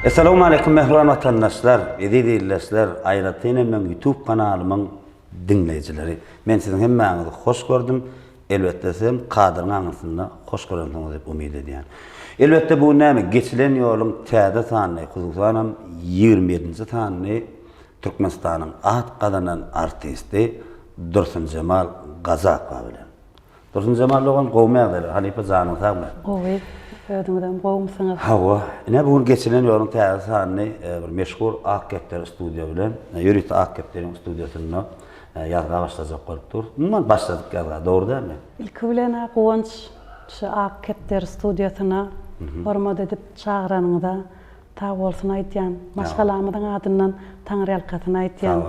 Esselamu aleyküm mehruan vatandaşlar, izleyiciler, Ayratine men YouTube kanalımın dinleyicileri. Men sizin hemmenizi hoş gördüm. Elbette sizin kadrın anısında hoş gördüğünüzü dep umid ediyorum. Elbette bu näme geçilen yolun täze sanyny, Kuzuksanam 27-nji sanyny Türkmenistan'ın at kadanan artisti Dursun Cemal Gazakova bilen. Dursun Cemal oğlan gowmaýar, Halipa Zanyň sagmy? Owy, ödümden gowmsaňyz. Hawa, ine bu geçilen yolun täze sanyny bir meşhur Akkepler studio bilen, Yürüt Akkepler'in studiosunda yazga başlajak bolupdyr. Bundan başladyk yazga, doğru dälmi? İlki bilen gowunç şu Akkepler studiosuna hormat edip çağıranyňyza ta bolsun aýtýan, maşgalamyň adyndan taňry ýalkatyny aýtýan.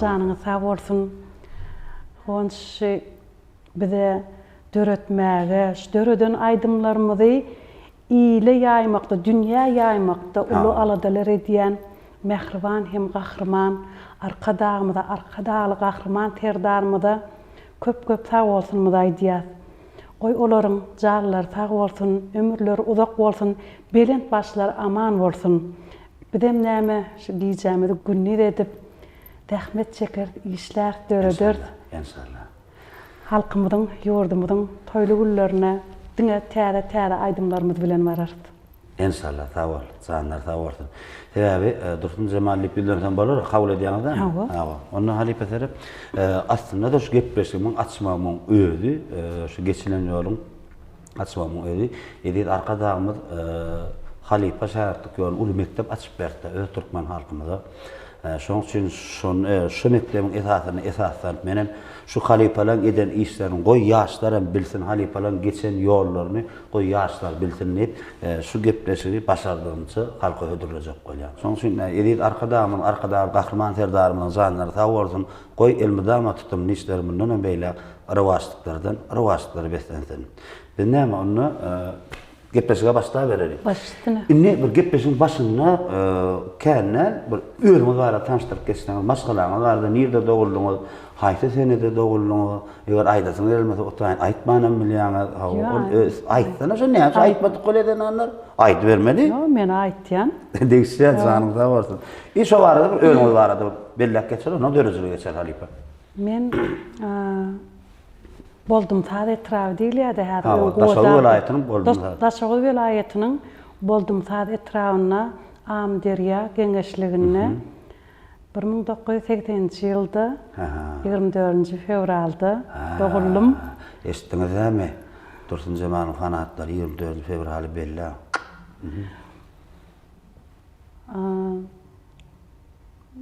Janyňyz sag bolsun. Gowunç bize döretmäge, döreden aýdymlarymyzy ýyle ýaýmakda, dünýä ýaýmakda uly aladalar edýän mehriban hem gahrman, arkadagymyza, arkadaly gahrman terdarmyza köp sag bolsunmyzy aýdýar. Oy olaryň jarlary sag bolsun, ömürleri uzak bolsun, belent başlar aman bolsun. Bidem näme diýjämdi günni edip tähmet çeker, işler döreder. İnşallah. Halkymyzyň, ýurdumyzyň toýly günlerine diňe täze aýdymlarymyz bilen barardy. İnşallah, sağ ol. Canlar sağ olsun. Sebebi Dursun Cemal bildirsen bolar, kabul edýäňizde mi? Hawa. Onu Halipa serip aslında da şu gepleşigimiň açmamyň özü, şu geçilen ýolun açmamyň özü, edip arkadagymyz Halipa şäherlik ýol uly mektep açyp berdi öz türkmen halkymyza. Şoň üçin şu mektebiň esasyny menen şu Halipalaryň eden işlerini goý ýaşlar bilsin, Halipalaryň geçen ýollaryny goý ýaşlar bilsin diýip şu gepleşigi başardygynça halka ödürlejek bolýar. Şoň üçin edip arkadagy gahrman serdarymyň janlary sag bolsun, goý elmidama tutumly işlerimden beýle arawaşlyklardan beslensin. Biz näme onu gepleşige başlap berelik. Başladyna. Inne bir gepleşiň başynda känän bir özüňiz bara tanıştyryp geçseniz, maşgalaňyz barda nerede doguldyňyz, haýsy senede doguldyňyz, eger aýdasyňyz elmese otaýyn aýtmanam bilýäňiz, aýtsaňa şu näme aýtmadyk goleden anlar, aýdyp bermeli. Yo, men aýtýan. Degişýär janyňyzda bolsun. Şu barada bir özüňiz barada bellek geçer, ona dörejige geçer Halipa. Men boldum taýda etrawy diýilýärdi häzir. Daşoğlu welaýatynyň boldum. Daşoğlu welaýatynyň boldum taýda etrawyna Amderýa geňeşligine 1980-nji ýylda 24-nji fevralda doguldum. Eşitdiňizmi? Dursun Cemalyň fanatlary 24 fevraly belli.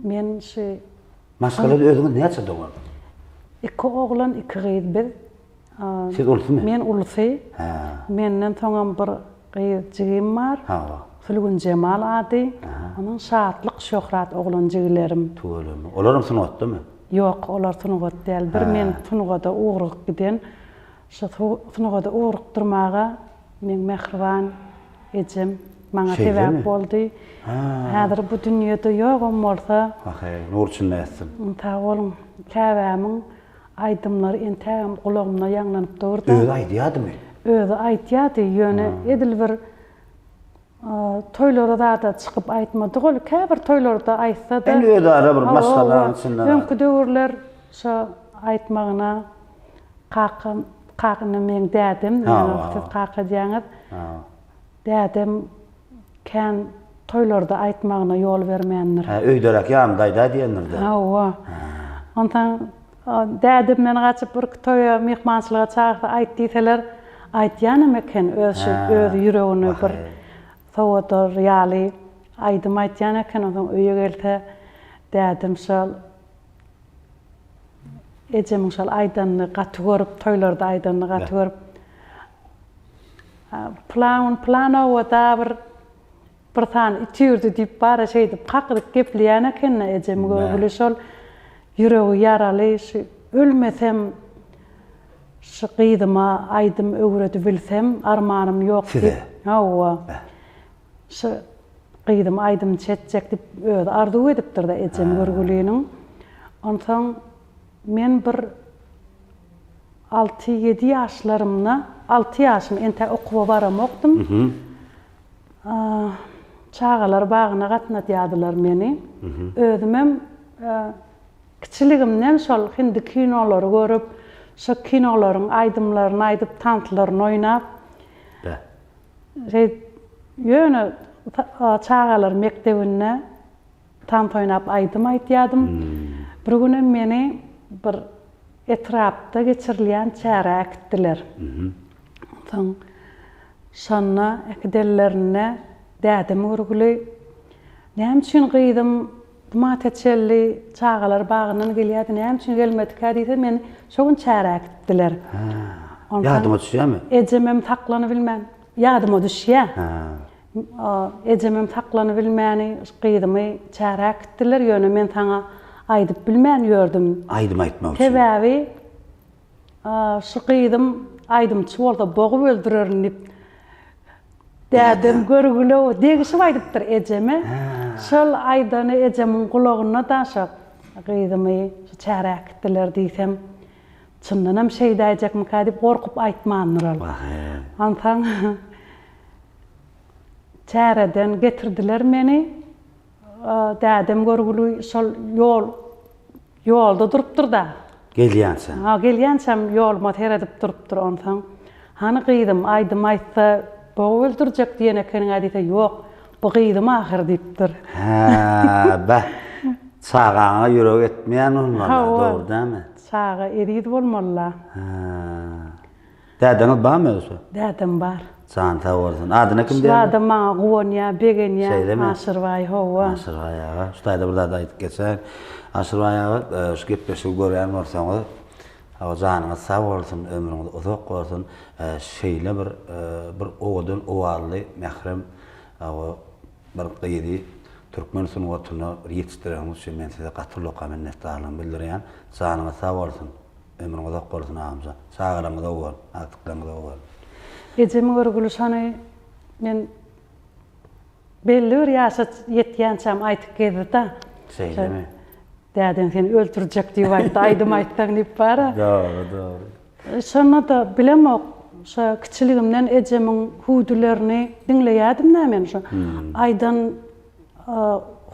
Men şu Maşgalada özüňiz näçe dogur? iki oglan, iki gyz bir. Siz ulsumy? Men ulsy. Menden soňam bir gyzjygym bar. Sulgun Cemal ady. Onuň şatlyk şöhrat oglanjyklarim. Tuğulmy. Olarym sunatdymy? Ýok, olar sunugat däl. Bir men sunugada ugryk giden. Şu sunugada ugryk durmaga men mehriban ejem maňa sebäp boldy. Häzir bu dünýede ýogum bolsa, nur üçin näsin? Ta bolum, käbämiň aýdymlary entäm gulagymna ýanglanyp durdy. Özü aýdýadymy? Özü aýtýady, ýöne edil bir toýlara da çykyp aýtmady gol. Käbir toýlarda aýtsa da. En özü ara bir maşgalaň içinden. Öňkü döwürler şu aýtmagyna kakyny men dädim, siz kakadýaňyz. Dädim kän toýlarda aýtmagyna ýol bermeýänler. Öýderek ýamdaýda diýenler. Hawa. Ondan dädim men gaçyp bir toýa mehmançylyga çağırsa aýtdysalar, aýtýanam eken öz ýüregini bir sowatar ýaly aýdym aýtýan eken, ondan öýe gelse dädim şol ejemiň şol aýdanyny gaty görüp, toýlarda aýdanyny gaty görüp planowa da bir tan içirdi diýip bara şeýdi kakdyk gepleýän eken ejemi görgüli şol ýüregi ýaraly, ölmesem şu gyzyma aýdym öwredip bilsem armanym ýok diýip. Hawa. Şu gyzym aýdym çetjek diýip öz arzuw edipdir da ejemi görgüliniň. Ondan men bir 6-7 ýaşlarymda, 6 ýaşym ente okuwa baramokdym. çağalar bağına gatnadydylar meni. Özümem kiçiligimden şol hindi kinolary görüp, şo kinolaryň aýdymlaryny aýdyp, tantlaryny oýnap, ýöne çağalar mektebine tant oýnap aýdym aýtýadym. Bir günem meni bir etrapda geçirilýän çäre äkitdiler. Şonna äkidellerine dädem görgüli. Näme üçin gyýdym? Mateçelli çağalar bağından gelýärdi. Näme üçin gelmedik diýse meni şoň çäre äkitdiler. Ýadyma düşýärmi? Ejemem taklany bilmän. Ýadyma düşýär. Ejemem taklany bilmäni gyýdymy çäre äkitdiler. Ýöne men taňa aýdyp bilmän ýördüm. Aýdym aýtmak üçin. Sebäbi şu gyýdym aýdymçy bolsa bogup öldürerlip dädem görgüle degişip aýdypdyr ejeme. Şol aýdany ejemiň gulagyna daşap gyýdymy şu çäre äkitdiler diýsem çyndanam şey daýjakmy diýip gorkup aýtmandyr. Antaň çäreden getirdiler meni. Dädem görgüli şol ýolda durupdyr da. Gelýänsen. Gelýänsem ýoluma teredip durupdyr ontaň. Hany gyýdym, aýdym aýtsa, bogu öldürjek diýen ekeniň aýdysa, ýok, bu gyýdym ahir diýipdir. Çağaňa ýüreg etmeýän bolmaly, dogry däme? Çağa eridi bolmaly. Dädeňiz barmy özü? Dädem bar. Can sağ bolsun. Adyny kim diýär? Şurada maňa Goňa, Begenýa, Aşyrbaý howa. Aşyrbaý ağa. Şuýda burada da aýdyp geçen. Aşyrbaý ağa şu gepleşip görýän bolsaňyz, awjanyňyz sağ bolsun, ömrüňiz uzak bolsun. Şeýle bir owadan owally, mährem, bir gyýdy türkmen sunwatyny ýetişdirýäňiz üçin men size gatyrlyk minnetdarlygymy bildirýän. Janyňyz sağ bolsun, ömrüňiz uzak bolsun ağamja. Sağlaryňyz owal, aktyklaryňyz owal. Ejemi görgüli şany men belli bir ýaşa ýetýänçem aýtyp geldi da. Şeýlemi? Dädem seni öldürjek diýip aýtdy, aýdym aýtsaň diýip bara. Dogry. Şonda da bilemok, şo kiçiligimden ejemiň hudulerini dinleýärdim nämen şo. Aýdan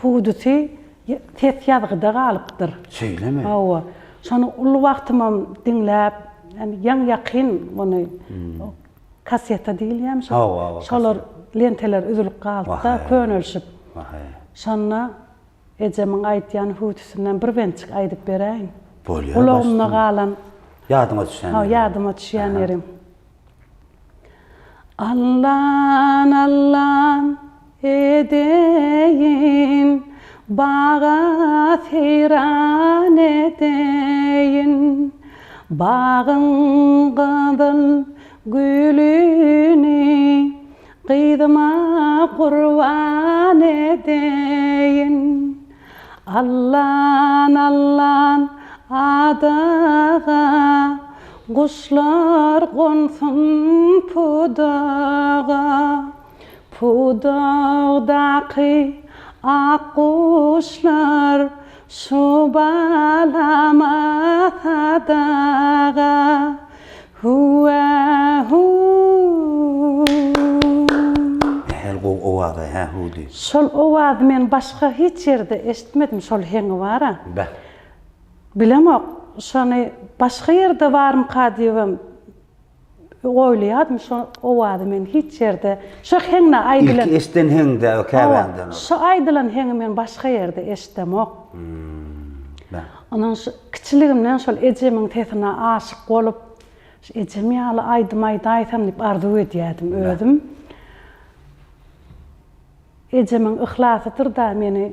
hudusy tet ýazgyda galypdyr. Şeýlemi? Hawa. Şonu ulu wagtymam dinläp, ýani ýakyn muny kaseta diýilýär şo. Şolar lenteler üzülüp galdy, könölşüp. Şonna ejemiň aýtýan hudusynyň bir bençik aýdyp beräýin. Bolýar. Ulagymda galan. Ýadyma düşýän. Ýadyma düşýän erim. Allan allan edeyin, bağa seyran edeyin, bağın qadıl gülüni, qıydıma qurban edeyin. Allan allan adağa, quşlar qonsun pudağa, pudağdaki ak quşlar şu balamat adağa, huwa hu. Owada, hudi. Şol owady men başga hiç ýerde eşitmedim, şol heňi bara. Bilemok, şonu başga ýerde barym diýibem. Oýlaýardym, şo owady men hiç ýerde. Şo heňne aýdylan. İlk eşden heňde o käbänden. Şo aýdylan heňi men başga ýerde eşitemok. Onuň kiçiligimden şol ejemiň tesine aşyk bolup, ejem ýaly aýdym aýdysam diýip arzu edýärdim özüm. Ejemiň ihlasıdyr da meni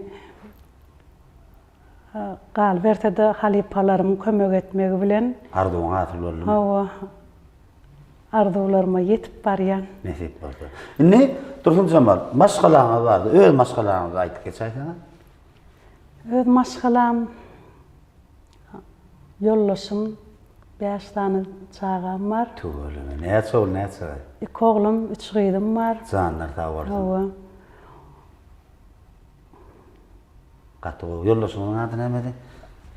gal bertede halipalarym kömek etmegi bilen arzuňa hasyl boldy. Hawa. Arzularıma yetip barýan. Nesip boldy. Ne? Dursun Jamal, maşgalaňyz bardy. Öz maşgalaňyzy aýtyp geçäýsňiz. Öz maşgalam ýollaşym 5 tane çağam bar. Töweleme. Näçe ol, näçe? 2 oglum, 3 gyzym bar. Janlar sağ bolsun. Hawa. Gaty ýollaşymyň ady näme?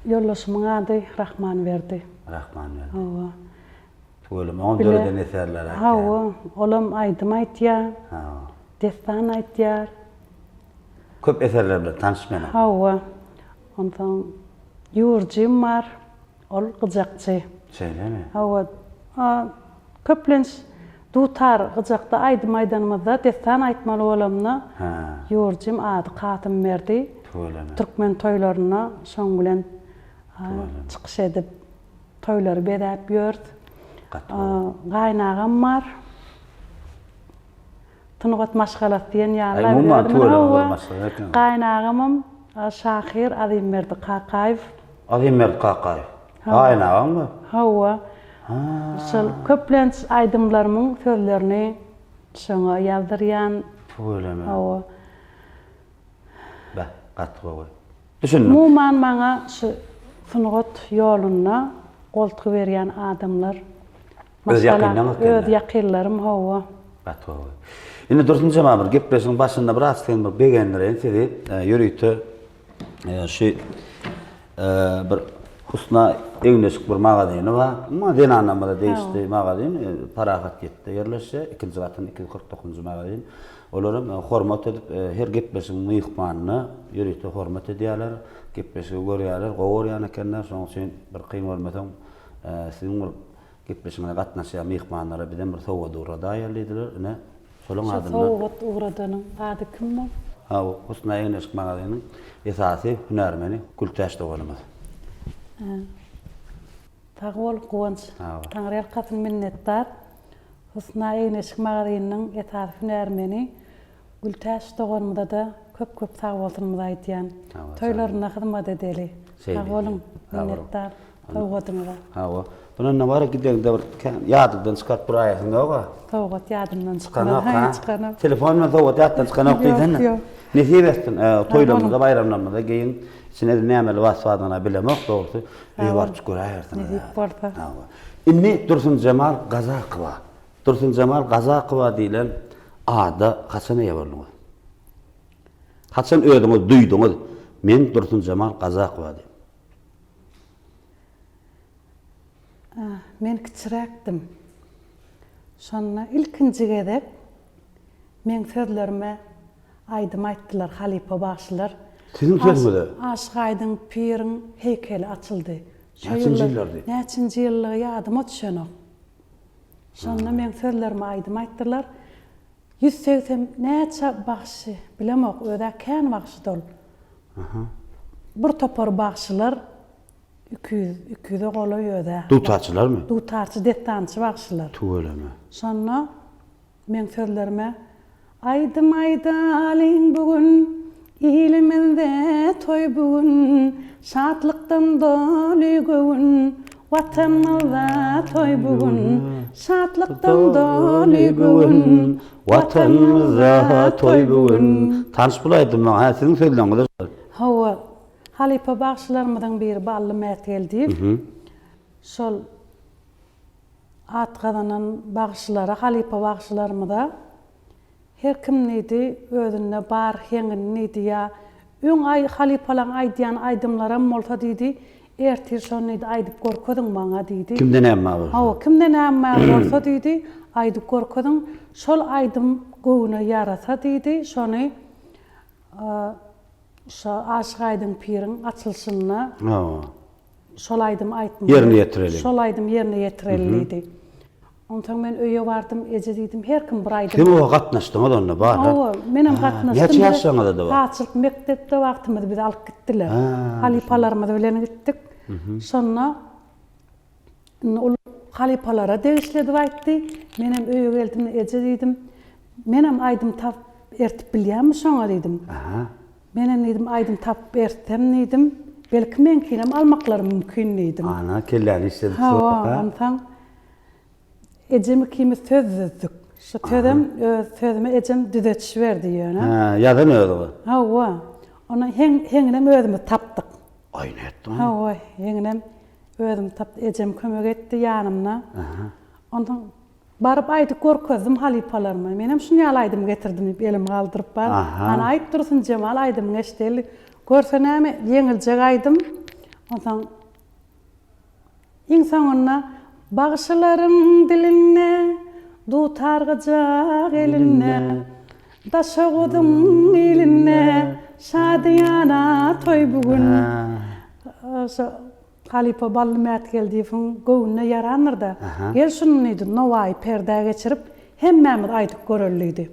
Ýollaşymyň ady Rahman berdi. Rahman berdi. Hawa. Töweleme, on döreden eserler aýtdy. Hawa, olam aýdym aýtýar. Hawa. Destan aýtýar. köp eserler bilen tanışmayan. Hawa. Ondan Yurjim var. Ol Gyjakçy. Söyleme. Hawa. Köplenç dutar Gyjakda aýdy maýdanymyzda destan aýtmaly bolamna. Yurjim ady Katym berdi. Türkmen toýlaryna şoň bilen çykyş edip toýlary berip ýörd. Gaýnagam bar. Tunugat maşgalat diýen ýaly. Gaýnagamam Şahir Azimberdi Qaqaýew. Azimberdi Qaqaýew. Gaýnagam mı? Hawa. Şol köplenç aýdymlarymyň sözlerini şoňa ýazdyrýan. Öylemi. Hawa. Gatdy goý. Düşündim. Muman maňa şu Tunugat ýoluna goltugy berýän adamlar. Öz ýakynlaryň öz ýakynlarym hawa. Gatdy goý. Indi 4-nji mamur gepleşiň başynda bir aslan bir begenler ensedi ýürüýti şu bir husna egneşik bir magazyny bar. Magazyn anlamda değişdi magazyn parahat getdi. Ýerleşse 2-nji gatyn 249-njy magazyn. Olaram hormat edip her gepleşiň myhmanyny ýürüýti hormat edýärler. Gepleşigi görýärler, gowurýan ekenler. Şoň üçin bir kyn bolmasam siziň gepleşiňe gatnaşýan myhmanlara bilen bir sowga dura daýarlydylar. Ine şolaň adamlar. Sowgat ugradanyň ady kim? Hawa, husna egneşik magazynyň esasy hünärmeni Gültäş doganymyz. Tagwol gowanç. Taňryal gatyn minnetdar. Husna egneşik magazynyň esasy hünärmeni Gültäş doganymyzda da köp tagwoltyrymyzy aýtýan. Toýlaryna hyzmat edeli. Tagwolum minnetdar. Tagwoltymyza. Hawa. Bunun ne var gidende bir ýadydan çykat bir aýasyň ýokga. Tawgat ýadymdan çykan. Telefonla tawgat ýaddan çykan diýsen. Nesi bestin toýlarymyzda bayramlarymyzda geýin içine näme wasfadyna bilemek dogry. Ýa barçy göräýärsiň. Hawa. Inni Dursun Cemal Gazakowa. Dursun Cemal Gazakowa diýilen ada haçan ýabarlygy. Haçan öýdüňiz, duýduňiz. Men Dursun Cemal Gazakowa diýip. Men kiçiräkdim. Şonna ilkinji gedek men sözlerime aýdym aýtdylar halipa başlar. Sizin sözüňizde Aşyk Aýdyň piriň heykeli açyldy. Näçinji ýyllardy? Näçinji ýyly ýadyma düşenok. Şonna men sözlerime aýdym aýtdylar. 180 näçe bagşy bilemok öde kän bagşy dol. Bir topar bagşylar 200 goly öde. Dutarçylarmy? Dutarçy detançy bagşylar. Tuweleme. Şonna men sözlerime aýdym aýdalyň bugün ilimizde toy bugün şatlykdan doly gün watanymyzda toy bugün şatlykdan doly gün watanymyzda toy bugün. Tanış bulaýdym men siziň sözleriňiz. Hawa halipa bagşylarymyň biri bally mäteldi. Şol atgadan bagşylara halipa bagşylarymyda her kim neydi özüne bar heňin neydi ýa öň ay halipalaň aýdýan aýdymlara bolsa diýdi ertir şonu neydi aýdyp görkedim maňa diýdi. Kimden näme bar? Hawa kimden näme bolsa diýdi aýdyp görkedim şol aýdym göwüne ýarasa diýdi şonu şo Aşyk Aýdyň piriň açylşyna şol aýdym aýtmam. Ýerine ýetireli. Şol aýdym ýerine ýetireliydi. Ondan men öýe bardym, eje diýdim, her kim bir aýdym. Kim o gatnaşdyňyz onda bar? Hawa, menem gatnaşdym. Näçe ýaşaňyzda da bar? Haçylyk mekdepde wagtymyzy bizi alyp gitdiler. Halipalarymyz bilen gitdik. Şonna ol halipalara degişledi aýtdy. Menem öýe geldim, eje diýdim. Menem aýdym tap ertip bilýärmi şoňa diýdim. Menem diýdim aýdym tap ertem diýdim. Belki men kinem almaklarym mümkin diýdim. Ana kelläni işledi. Hawa, ondan ejemi kimi sözdük. Şu sözüme ejem düzetçi berdi ýöne. Ýadan öýdi. Hawa. Ona heňinem özümi tapdyk. Aýna etdim. Hawa, heňinem özüm tapdy. Ejem kömek etdi ýanymna. Ondan barıp aýdyp görkezdim halipalaryma. Menem şunu ýalaýdym getirdim diýip elim galdyryp bar. Ana aýdyp dursun Cemal aýdym geçdeli. Görse näme ýeňilje aýdym. Ondan insanna bagşylaryň diline dutargyjak eline daşagydyň iline şadiyana toy bugün. Halipa ballımat geldi fun gowuna yaranırdı. Gel şunun idi novay perde geçirip hemmemiz aytıp görüldüydü.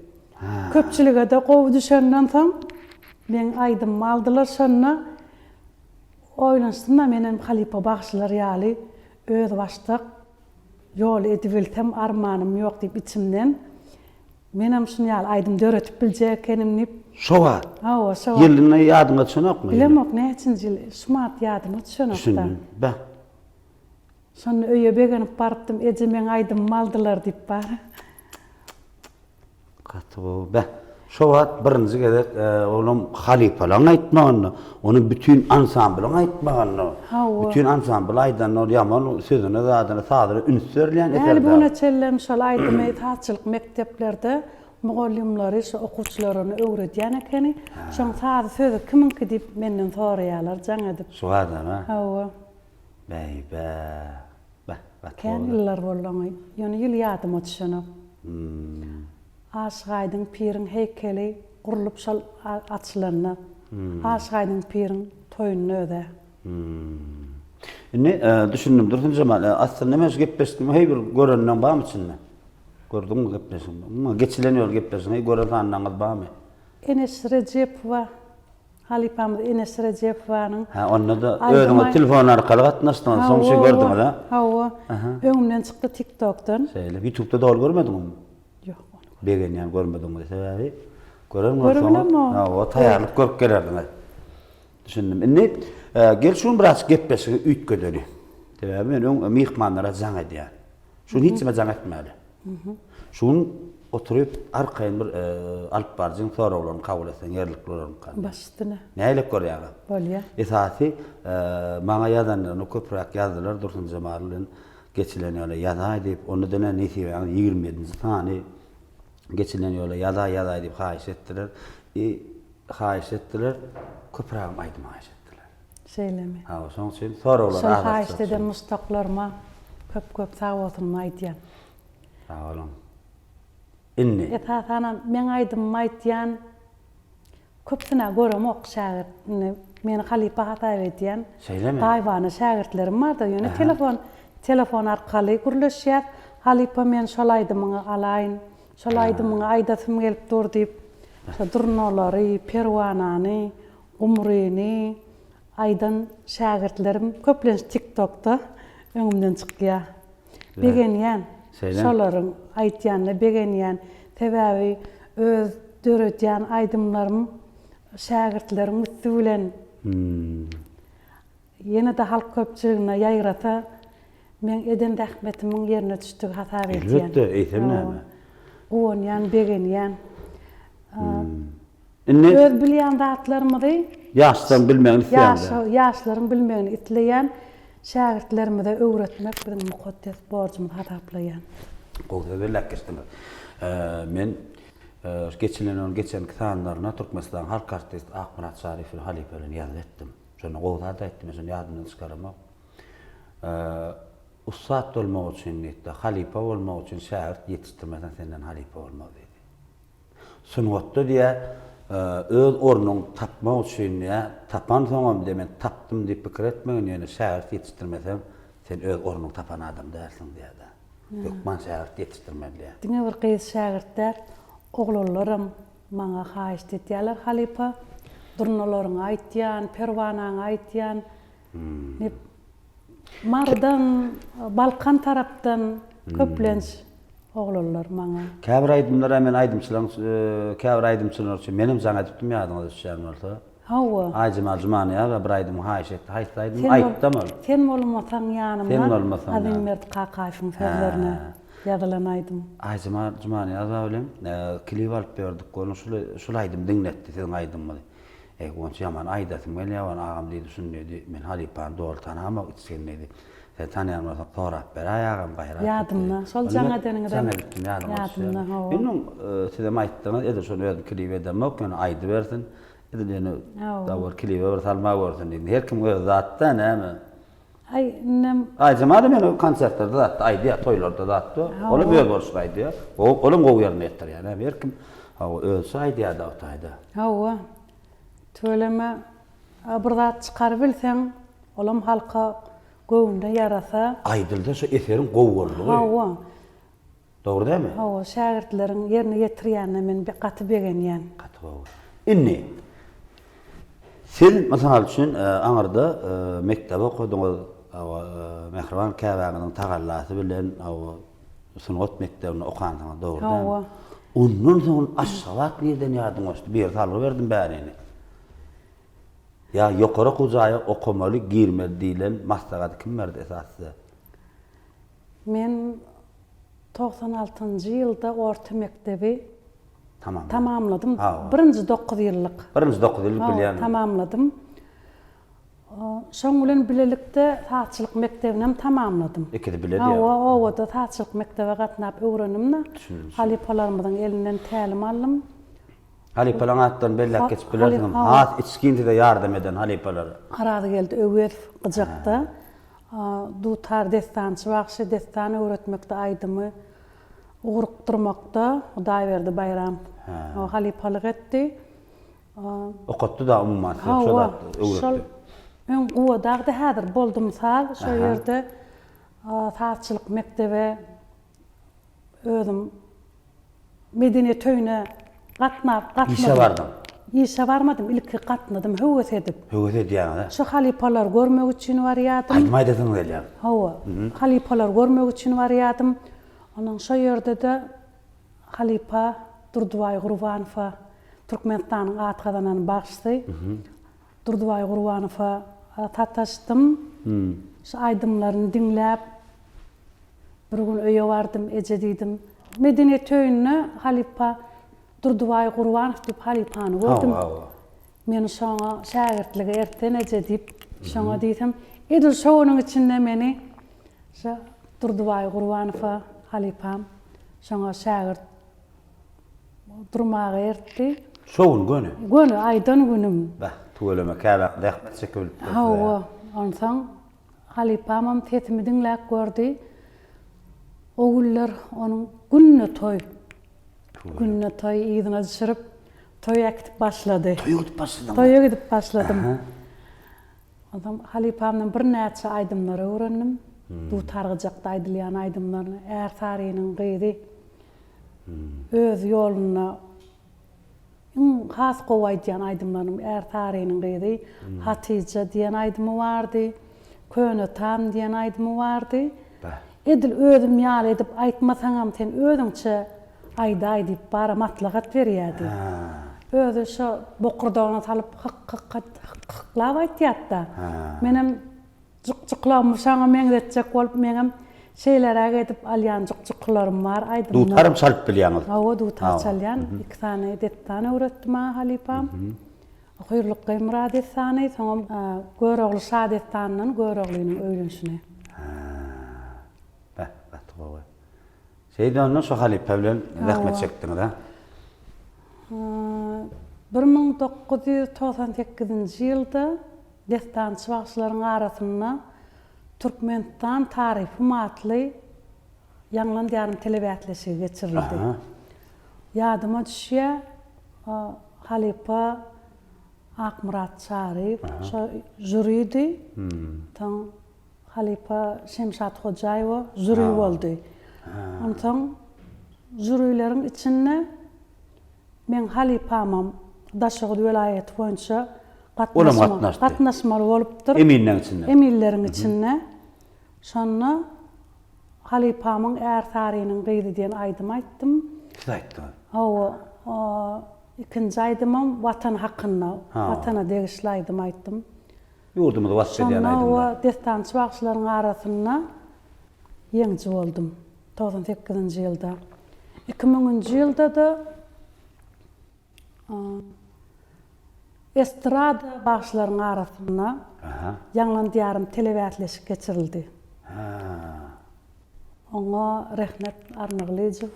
Köpçülüge de gow düşenden soň men aydım aldılar şonna. Oylansın da menem halipa bagşylar ýaly öz başdyk yol edibilsem armanım ýok diýip içimden menem şunu ýaly aydım döretip biljek ekenim diýip Şowa. hawa şowa Ýylyna ýadyňa düşenokmy? bilemok näçinji ýyl şumat ýadyma düşenokda. Düşündüm. Bä. Şonu öýe begenip barpdym eje men aydım aldylar diýip bar. Gaty bä. Şowa birinji gezek oğlum halipalan aýtmagyny, onu bütün ansamblyň aýtmagyny, bütün ansambl aýdan ol ýaman sözüne zadyny sadyry ünsörleýän Äli eserler. buna çellem şol aydım taçylyk mekteplerde mugallimleri şu okuwçylaryny öwredýän ekeni. Şoň sady sözü kiminki diýip menden soraýarlar jaňa diýip. Şowa-da. Hawa. Bäy bä. Bä. Kän ýyllar bollaňy. Ýöne ýyl ýadyma düşenok. Aşgaýdyň pirin heykeli gurulyp şol açylanyna. Aşgaýdyň pirin toýuny öde. Ne düşündüm durdum zaman aslında nemes gepleşdim hey bir görenden barmy içinde? Gördüm mü gepleşdim? Ama geçileniyor gepleşdim. Hey gören anlaňyz barmy? Enes Recepova Halipamyz Enes Recepowanyň Ha onda da öňe telefon arkaly gatnaşdyň. Soň şey gördüm da. Hawa. Öňümden çykdy TikTok'tan. Şeýle YouTube'da da görmedimmi? Ýok. Begen ýa görmedim de sebäbi. Görürmü? Görürmü? Ha, o taýarlyp görüp gelerdim. Düşündüm. Indi gel şunu biraz gepleşigi üýtgedeli. Sebäbi men öň mihmanlara jaň edýär. Şunu hiç me jaň etmeli. Şunu oturup arkaýyn bir alyp barjyň sorawlaryny kabul etsen ýerlik bolarym kan. Başdyna. Näle görýär? Bolýar. Esasy maňa ýazanlaryny köprak ýazdylar Dursun Jamalyň geçilen ýola ýaza diýip onu dene nesi 27-nji sany geçilen ýola ýaza diýip haýyş etdiler. Haýyş etdiler. Köprak aýdym haýyş etdiler. Şeýlemi. Ha, şoň üçin sorawlar Şol haýyş eden mustaqlarma köp sag bolsun aýdýan. Sag bolun. Inni. Etana men aýdym aýdýan köpsine görem ok şagir. Meni halipa hata edýän. Şeýlemi? Taýwany şagirtlerim bar da ýöne telefon arkaly gürleşýär. Halipa men şol aýdymyňy alaýyn. Şol aýdymyňy aýdatym gelip dur diýip durnolary, perwanany, umryny aýdan şagirtlerim köplenç TikTok'ta öňümden çykýar. Begenýän. Şolaryň aýtýanyny begenýän. Sebäbi öz döretýän aýdymlarym şagirtlerim üstü bilen ýene de halk köpçüligine ýaýrata men eden rahmetimiň ýerine düşdük hata edýän. Elbetde, eýtem näme? Oňan begenýän. Inni Öz bilýän zatlarymyzy ýaşdan bilmegini isleýär. Ýaşlaryň bilmegini isleýän şagirtlerimi de öwretmek biziň mukaddes borjumyz hataplaýan. Gowda belläkesdim. Men geçen kitanlaryna Türkmenistan halk artisti Ahmet Şarifil Halipelin ýazyp etdim. Şonu gowda da etdim, şonu ýadymdan çykaramak. Ussat bolmak üçin etdi, halipa bolmak üçin şagirt ýetişdirmeden senden halipa bolmak dedi. Sunwatda diýe öz ornuň tapmak üçin ýa tapan soňam demen tapdym diýip pikir etmegin ýöne şagirt ýetişdirmesem sen öz ornuň tapan adam dälsiň diýdi. Gökman şagirt ýetişdirmeli. Diňe bir gyz şagirtler oglanlarym maňa haýyş etýärler halipa. Durnolaryň aýtýan, perwanaň aýtýan. Mardan, Balkan tarapdan köplenç oglanlar maňa. Käbir aýdymlar men aýdymçylaryň käbir aýdymçylar üçin menim jaň aýdypdym ýadyňa düşýän bolsa. Hawa. Aýjymal jumany ýa bir aýdym haýyş etdi. Haýsaýdym aýtdym. Sen bolmasaň ýanymda. Sen bolmasaň. Adym Mert Qaqaýewiň sözlerine ýadylan aýdym. Aýjymal jumany ýa bilen klip alyp berdik. Onu şol aýdym diňletdi, sen aýdymmy? Onça yaman aýdatym gelýär, agam diýdi şunday men Halipany dogry tanamak içgenmedi. Sen tanýanmasaň sorap ber aýagam gaýrat. Ýadymda, şol jaň edeniňden. Ýadymda. Menim sizem aýtdyňyz, eder şonu özüm klip edemek, ýöne aýdy bersin. Eder ýöne dawr klip ber salma bersin diýdi. Her kim öz zatda näme? Ay, nem. Aýjymaly men konsertlerde zatda aýdy, toýlarda zatda. Ola bir bolşaýdy. Olam gowy ýerine etdir ýa. Her kim öz aýdy da otaydy. Hawa. Töleme bir zat çıkarıp bilsen, olam halka göwünde yarasa. Aydılda şu eserin gowgorlugy. Hawa. Doğru değil mi? Hawa şagirdlerin yerine getirýänine men bir gaty begenýän. Gaty gowgur. Inni. Sen masal üçün aňarda mektebe okudyňyz, Mehriban Käbäňiň tagallasy bilen sunat mektebine okandyňyz, doğru değil mi? Hawa. Ondan soň aşgabat nerden ýadyňyz? Bir talygy berdim bärini. Ya ýokary kujaýa okumaly girmeli diýilen maslahat kim berdi esasy? Men 96-njy ýylda orta mektebi tamamladım. Birinji 9 ýyllyk. Birinji 9 ýyllyk bilýän. Tamamladım. Şoň bilen bilelikde taççylyk mektebini tamamladım. Ikide biledi ýa. ýa. Owada taççylyk mektebe gatnap öwrenimni. Halipalarymyň elinden tälim aldım. Halipalar atdan bellek geçip bilerdim. Hat içkintide yardım eden halipalar. Arada geldi öwet gyjakda. Dutar destançy wagşy destan öwretmekde aýdymy. Ugrukdurmakda Hudaý berdi bayram. O halipalyk etdi. Okutdu da umumman şolat öwretdi. Men o dagda häzir boldum sal, şo ýerde taççylyk mektebe özüm medeniýet töýüne gatnadım. İşe bardım. İşe barmadım, ilki gatnadım, höwes edip. Höwes edýän. Şu halipalar görmek üçün barýadym. Aýtmaýdasyň gelýär. Hawa. Halipalar görmek üçün barýadym. Onuň şo ýerde de halipa Durduway Gurbanowa Türkmenistanyň atgadanan bagşy. Durduway Gurbanowa tataşdym. Şu aýdymlaryny dinläp bir gün öýe bardym, eje diýdim. Medeniýet töýüne halipa Durduway Gurbanow diýip halipany gördüm. Men şoňa şagirdligi erten eje diýip şoňa diýdim. Edil şoňyň içinde meni Durduway Gurbanow halipam şoňa şagird durmagy ertdi. Şoň göni. Göni aýdan günüm. Bah, tuweleme Käbä rahmet çekip. Hawa, onsoň halipamam tetimi dinläp gördi. O günler onuň günne toy. Günne toy ýygyna düşürüp toýa gidip başlady. Toýa gidip başladym. Adam halipamdan bir näçe aýdymlar öwrendim. Bu targyjakda aýdylýan aýdymlaryny är taryhynyň gyzy. Öz ýoluny has gowaýdýan aýdymlaryny är taryhynyň gyzy. Hatice diýen aýdymy bardy. Köne tam diýen aýdymy bardy. Edil özüm ýal edip aýtmasaňam sen özüňçe aýda diýip bara matlagat berýärdi. Özü şo bokurdagyna salyp hyk-hyk-hyklap aýtýarda. Menem jyk-jyklamışaňa meňdetjek bolup meňem şeýlere edip alýan jyk-jyklarym bar aýdym. Dutarym salyp bilýäňiz. Hawa dutar çalýan, 2 tane dettan öwretdim halipam. Haýyrlyk murad etsany, soňam görogly şadettanyň göroglynyň öýlenşine. Bah, Şeyden şu halipa bilen rahmet çekdiňiz ha? 1998-nji ýylda destançy wagşylaryň arasynda Türkmenistan taryhy matly ýanglan ýarym telebiýatlesi geçirildi. Ýadyma düşýär, halipa Akmurat Şaryp, şo jüridi. Taň halipa Şemşat Hojaýew jüri boldy. Ondan jürilerin içinde men halipamam Daşoğlu vilayeti boýunça gatnaşmaly bolupdyr. Eminlerin içinde. Eminlerin içinde. Şonda halipamyň är taryhynyň gyzy diýen aýdym aýtdym. Aýtdy. Hawa, ikinji aýdymam watan hakkynda, watana degişli aýdym aýtdym. Ýurdumyzda wasp edýän aýdymlar. Şonda destançy wagşylaryň arasynda ýeňji boldum. 98-nji ýylda. 2000-nji ýylda da estrada bagşylaryň arasynda ýanglan ýarym telebiýatlesi geçirildi. Oňa Rehmet Arnaglyjew,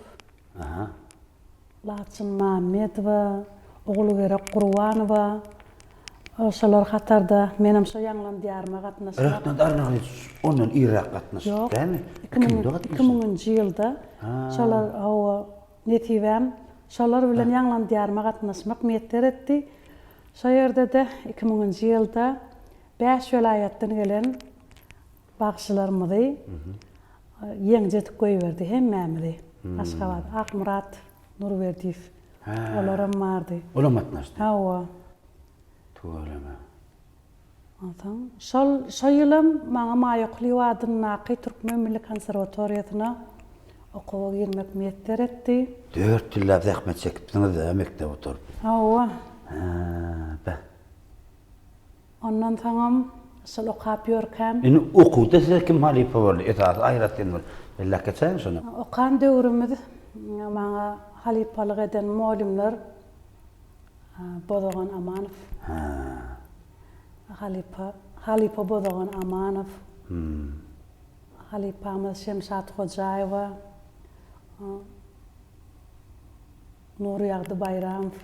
Laçyn Mammedowa, Ogulgerek Gurbanowa, oşalar hatarda menem şo ýanglan ýaryma gatnaşdyk. Rehmet Arnaglyjew ondan irak gatnaşdy, dämi? 2000-nji ýylda şolar netibem şolar bilen ýanglan ýaryma gatnaşmak meýetler etdi. Şo yerde de 2000-nji ýylda 5 vilayatdan gelen bagşylarymyzy ýeňjetip goýberdi hemmämizi. Aşgabat, Akmurat, Nurberdiýew. Olaram bardy. Olam atnaşdy. Hawa. Tuğulama. Ondan şol ýylym maňa Maýokly wadyny Türkmen Milli Konserwatoriýasyna okuwa girmek meýetler etdi. 4 ýyl zähmet çekipdiňiz mekdep oturup. Hawa. Ba. Ondan taňam şol okap ýörkäm. Indi okuwda size kim halipa boldy? Etat aýratyn bol. Bella keçen şonu. Okan döwrümde maňa halipalyk eden molimler Bodogan Amanow. Halipa Bodogan Amanow. Halipamyz Şemşat Hojaýewa. Nurýagdy Bayramow.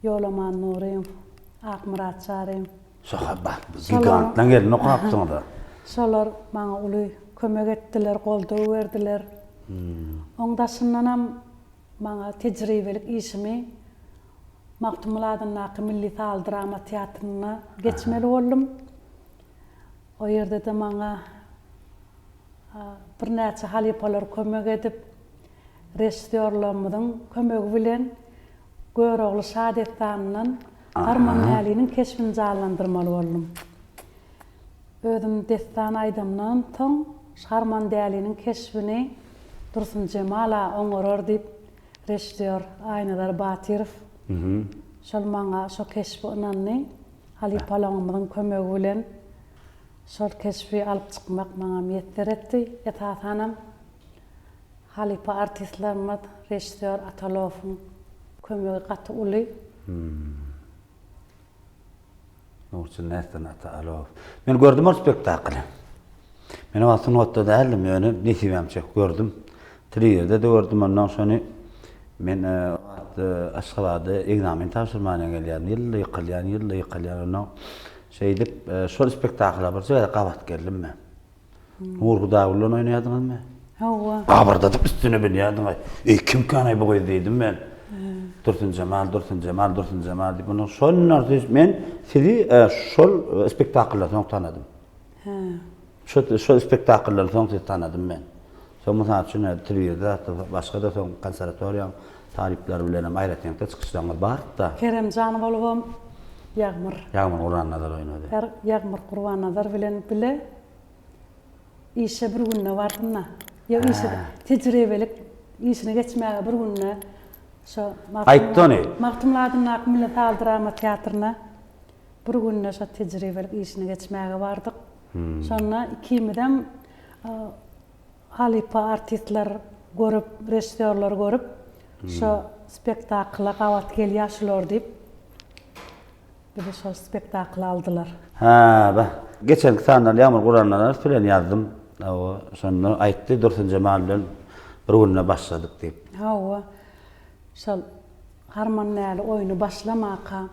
Ýolaman Nuriýew. Akmurat Çaryň. Sohbat gigantdan gelin okapdyňda. Şolar maňa uly kömek etdiler, goldaw berdiler. Oňdaşyndanam maňa tejribelik işimi Maktumuladyň Milli Taal Drama Teatryna geçmeli boldum. O ýerde de maňa birnäçe halipalar kömek edip, rejissörlerimizin kömegi bilen Görogly Şadetdanyň Harman Näli'nin keşfini jalanlandyrmaly boldum. Özüm destan aýdymdan soň Harman Näli'nin keşfini Dursun Jemala oňorar diýip rejissör Aýnadar Batyrow şol maňa şo keşfi ynanny halipalaryňyň kömegi bilen şol keşfi alyp çykmak maňa meýetler etdi. Etat hanam halipa artistlerimiz rejissör Atalowyň kömegi gaty uly. Nurçun nästan Atalow. Men gördüm o spektakly. Men wagtyny otda dälim, ýöne nesibämçe gördüm. Triýerde de gördüm ondan sonra men Aşgabatda egzamin tapşyrmanyna gelýän, ýyly ýykylýan ondan şeýdip şol spektakla bir ýere gabat geldim men. Urguda bilen oýnaýardyňyzmy? Hawa. Gabarda da üstüne bilýärdiň. Kim kanaý bu diýdim men. Dursun Cemal diýip onu şonlar men sizi şol spektakllardan tanadym. Şol spektakllardan tanadym men. Şol mesela üçin triýerde başga da soň konserwatoriýa talipler bilen aýratýanda çykyşlaryňyz bar da. Keremjan bolubam Ýagmyr Gurbannazar oýnady. Ýagmyr Gurbannazar bilen bile işe bir günne bardymna. Ýa işe tejribelik işine geçmäge bir günne şo Maktumuladyň Milli Taal Drama Teatryna bir günne şo tejribelik işine geçmäge bardyk. Sonra ikimidem halipa artistler görüp, rejissörler görüp şo spektakla gabat gelýärşiler diýip bir şo spektakl aldylar. Ba. Geçen sandan Ýagmyr Gurbannazar bilen ýazdym. O şonu aýtdy, Dursun Jemal bilen bir günne başladyk diýip. Hawa. Şol Harman Näli oýuny başlamaka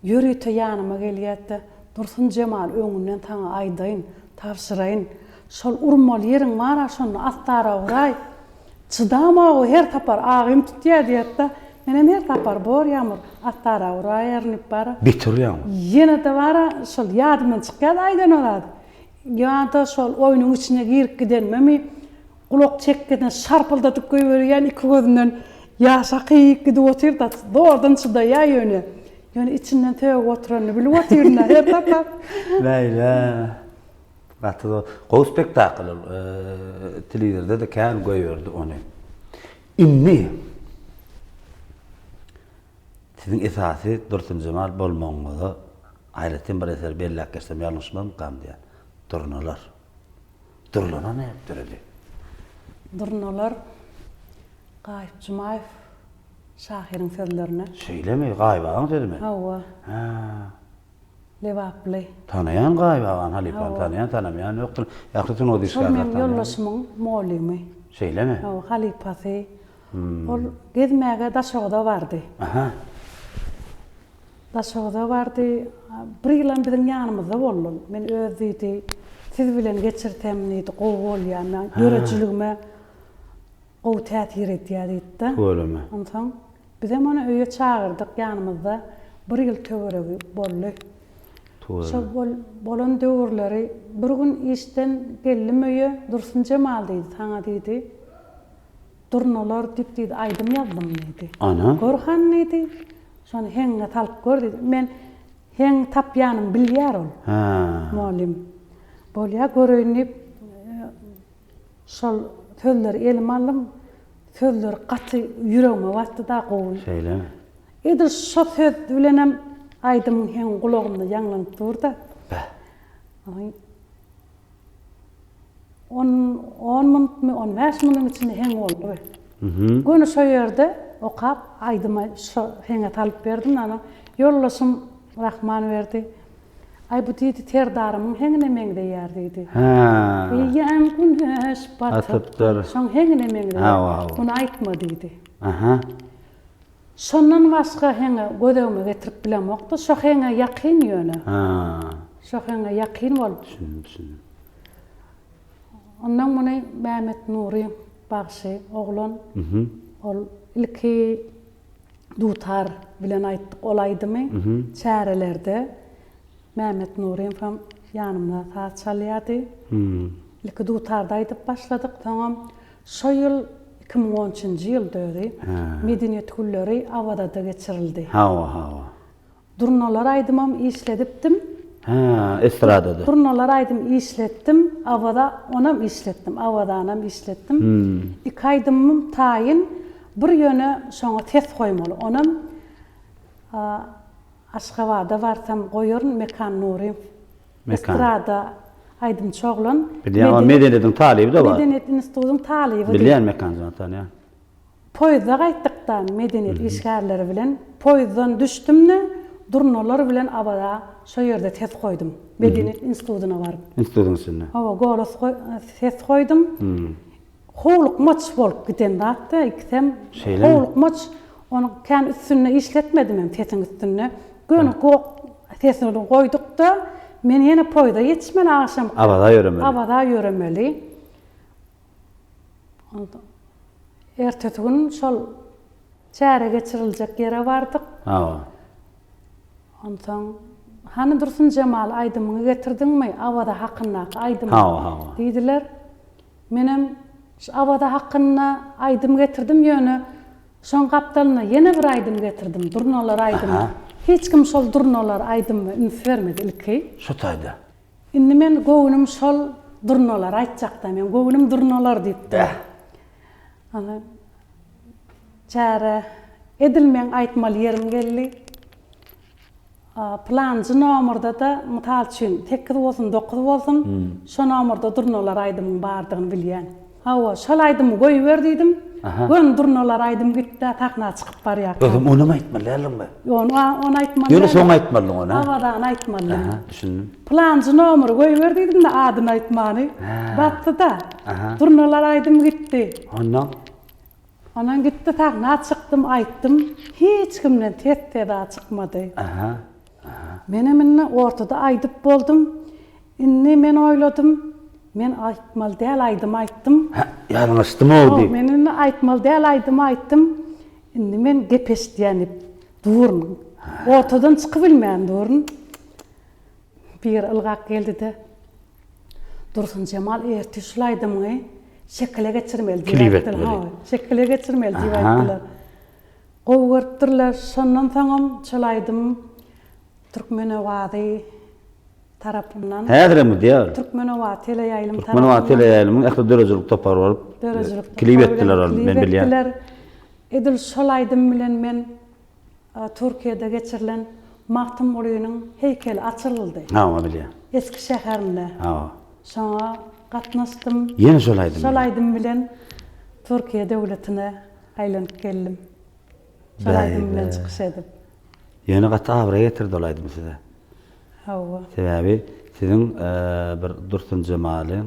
ýürüte ýanyma gelýärdi. Dursun Jemal öňünden taňa aýdaýyn, tapşyraýyn. Şol urmaly ýeriň bar, şonu astara uray. Çydamagy her tapar agym tutýar diýetdi. Menem her tapar bor Ýagmyr, astara uray ýernip bar. Bitirýär. Ýene de bar, şol ýadymdan çykýar aýdan olady. Ýa-da şol oýunyň içine girip gidenmemi kulak çekgeden şarpyldatyp goýberýän iki gözünden ýaşa kyýyp gidip oturda doğrudan çydaýar ýöne. Ýöne içinden töwüp oturany bilip oturýar her tapar. Leýla. Gaty gowy spektakl triýerde de kän goýberdi onu. Inni sizin esasy Dursun Jemal bolmagyňyzy aýratyn bir eser belläp geçsem ýalňyşmam diýär. Durnalar. Durlana ne etdirdi? Durnalar Gaýyp Jumaýew şahyryň sözlerine. Şeýlemi Gaýyp dedimi? Hawa. Lewaply. Tanayan Gaýyp halipan tanamayan ýokdur. Ýagtyň o diýişler. Men ýollaşmyň molimy. Şeýlemi? Hawa halipasy. Ol gezmäge daşagda bardy. Daşagda bardy. Bir ýylan biziň ýanymyzda boldy. Men özüdi siz bilen geçirtem diýdi, gowy bolýan, göreçiligime gowy täsir etýär diýdi. Öylemi? Ondan biz hem onu öýe çağırdyk ýanymyzda. bir yıl töweregi bolly. Tuğra. Şol bolan döwürleri bir gün işten geldim öýe Dursun Cemal diýdi, taňa diýdi. Durnalar dip diýdi, aýdym ýazdım diýdi. Ana. Gorhan diýdi. Şonu heňe talyp gör diýdi. Men heň tapýanym bilýär ol. Ha. Muallim. Bolýa görünip şol sözleri elim aldım. Sözleri gaty ýüregime batdy da gowy. Şeýle. Edil şo söz bilenem aýdymyň heň gulagymda ýanglanyp durdy. Ay. 10 minut mi 15 minut içinde heň boldy. Göni şo ýerde okap aýdyma şo heňe talyp berdim ana ýollaşym Rahman berdi. Ay bu diýdi terdarymyň heňine meňde ýer diýdi. Ha. Ýan güneş Atypdyr. batyp şoň heňine meňde. Ha. Bunu aýtma diýdi. Aha. Şondan başga heňe gödegime getirip bilemokdy. Şo heňe ýakyn ýöne. Ha. Şo heňe ýakyn bolup. Düşündüm. Ondan muny Mehmet Nuri bagşy oglan. Ol ilki dutar bilen aýtdyk olaýdymy? Çärelerde Mehmet Nuri hem ýanymda saat çalýardy. Ilki dutarda aýdyp başladyk. Tamam. Şo ýyl 2013-nji ýyl döwri. Medeniýet günleri awada da geçirildi. Ha. Durnalar aýdymam işledipdim. Ha, estradada. Durnalar aýdym işletdim. Awada onam işletdim. Awadanam işletdim. 2 aýdymym taýin bir ýöne şoňa tes goýmaly. Onam Aşgabatda barsam goýaryn Mekan Nuri. Estrada aýdym çoglan. Bilýän medeniýetiň talyby da bar. Medeniýet institutynyň talyby. Bilýän Mekan zaten ya. Poýda gaýtdykdan medeniýet işgärleri bilen poýdan düşdümne durnalar bilen awada şo ýerde tes goýdum. Medeniýet institutyna baryp. Institutyň içinde. Hawa golas tes goýdum. Howluk maç bolup giden datda iksem howluk maç onu kan üstüne işletmedim hem tesin üstüne. Gönü tesini goýduk da men ýene poýda ýetişmeli akşam. Awada ýöremeli. Awada ýöremeli. Onda ertesi gün şol çäre geçiriljek ýere bardyk. Ha. Ondan hani Dursun Cemal aýdymyňy getirdiňmi? Awada hakyna aýdym. Ha. Diýdiler. Menem awada hakyna aýdym getirdim ýöne. Şoň gapdalyna ýene bir aýdym getirdim. Durnalar aýdym. Hiç kim şol durnalar aýdymy üns bermedi ilki. Şo taýda. Indi men göwnüm şol durnalar aýtjakda men göwnüm durnalar diýipdi. Ana çäre edilmeň aýtmaly ýerim geldi. Planjy nomerda da mytal üçin 8 bolsun 9 bolsun şo nomerda durnalar aýdymyň bardygyny bilýän. Hawa şol aýdymy goýuber diýdim. Gön durnalar aýdym gitdi takna çykyp barýar. Özüm onu aýtmalyarlymy? Onu aýtmaly. Ýöne soň aýtmaly ona. Awadan aýtmaly. Ha, düşündüm. Planjy nomery goýuber diýdim de adyny aýtmany. Batdy da. Durnalar aýdym gitdi. Ondan Anan gitdi takna çykdym aýtdym. Hiç kimden tetde da çykmady. Men hemen ortada aýdyp boldum. Indi men oýladym. Men aýtmaly däl aýdym aýtdym. Ýalňyşdymy o diýip. Men aýtmaly däl aýdym aýtdym. Indi men gepesdiýänip durun. Ortadan çykyp bilmän durun. Bir ılgak geldi de. Dursun Cemal erti şulaýdymy şekile geçirmeli diýipdiler. Şekile geçirmeli diýipdiler. Gowurtdyrlar şondan soňam çalaýdym. Türkmenowady tarapyndan. Häzirmi diýär? Türkmenowady teleýaýlym tarapyndan. Türkmenowady teleýaýlymyň ähli dörejilik topar bolup. Klip etdiler ol, men bilýän. Edil şolaýdym bilen men Türkiýede geçirilen Mahtum Ulynyň heykeli açyldy. Ha, bilýän. Eski şäherinde. Ha. Şoňa gatnaşdym. Ýene şolaýdym. Şolaýdym bilen Türkiýe döwletine aýlanyp geldim. Şolaýdym bilen çykyş edip. Ýene gaty awra getirdi olaýdym size. Hawa. Sebäbi siziň bir Dursun Cemalyň,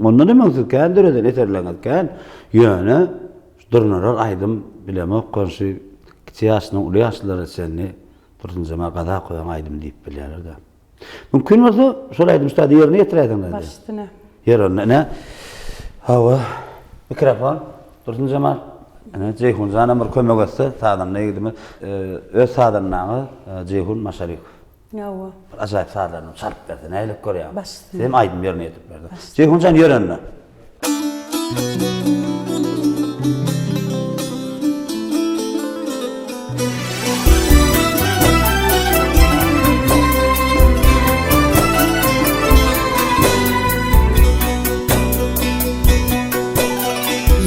ondan emesiz kän döreden eterlenýän ýöne durnalar aýdym bilemek konşy kiçi ýaşynyň uly ýaşlary senni Dursun Cemal gada goýan aýdym diýip bilýärler de. Mümkin bolsa şol aýdym şol ýerine ýetirädiňler. Başdyna. Ýerine ne? Hawa. Mikrofon. Dursun Cemal Ceyhun Can'a bir kömek etse, sağdan ne gidimi, öz sağdanlağı Ceyhun Maşarikov. Yawa. Acayip sağlarını çalıp verdi, neylik görüyor. Bastı. Hem aydın yerine yetip verdi. Ceyhun Can yörenli.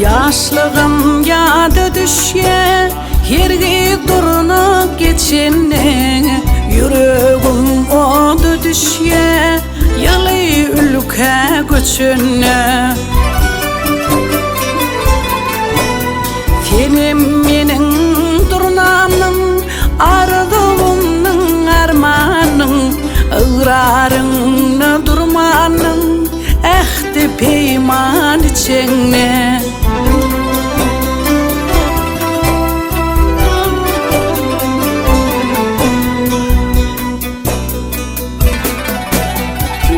Yaşlığım yadı düşye, yergi duruna geçenne. Yüreğim odu düşye, yalı ülke göçünne. Senim menin durnamın, ardığımın armanın, ıgrarın durmanın, ehdi peyman içine.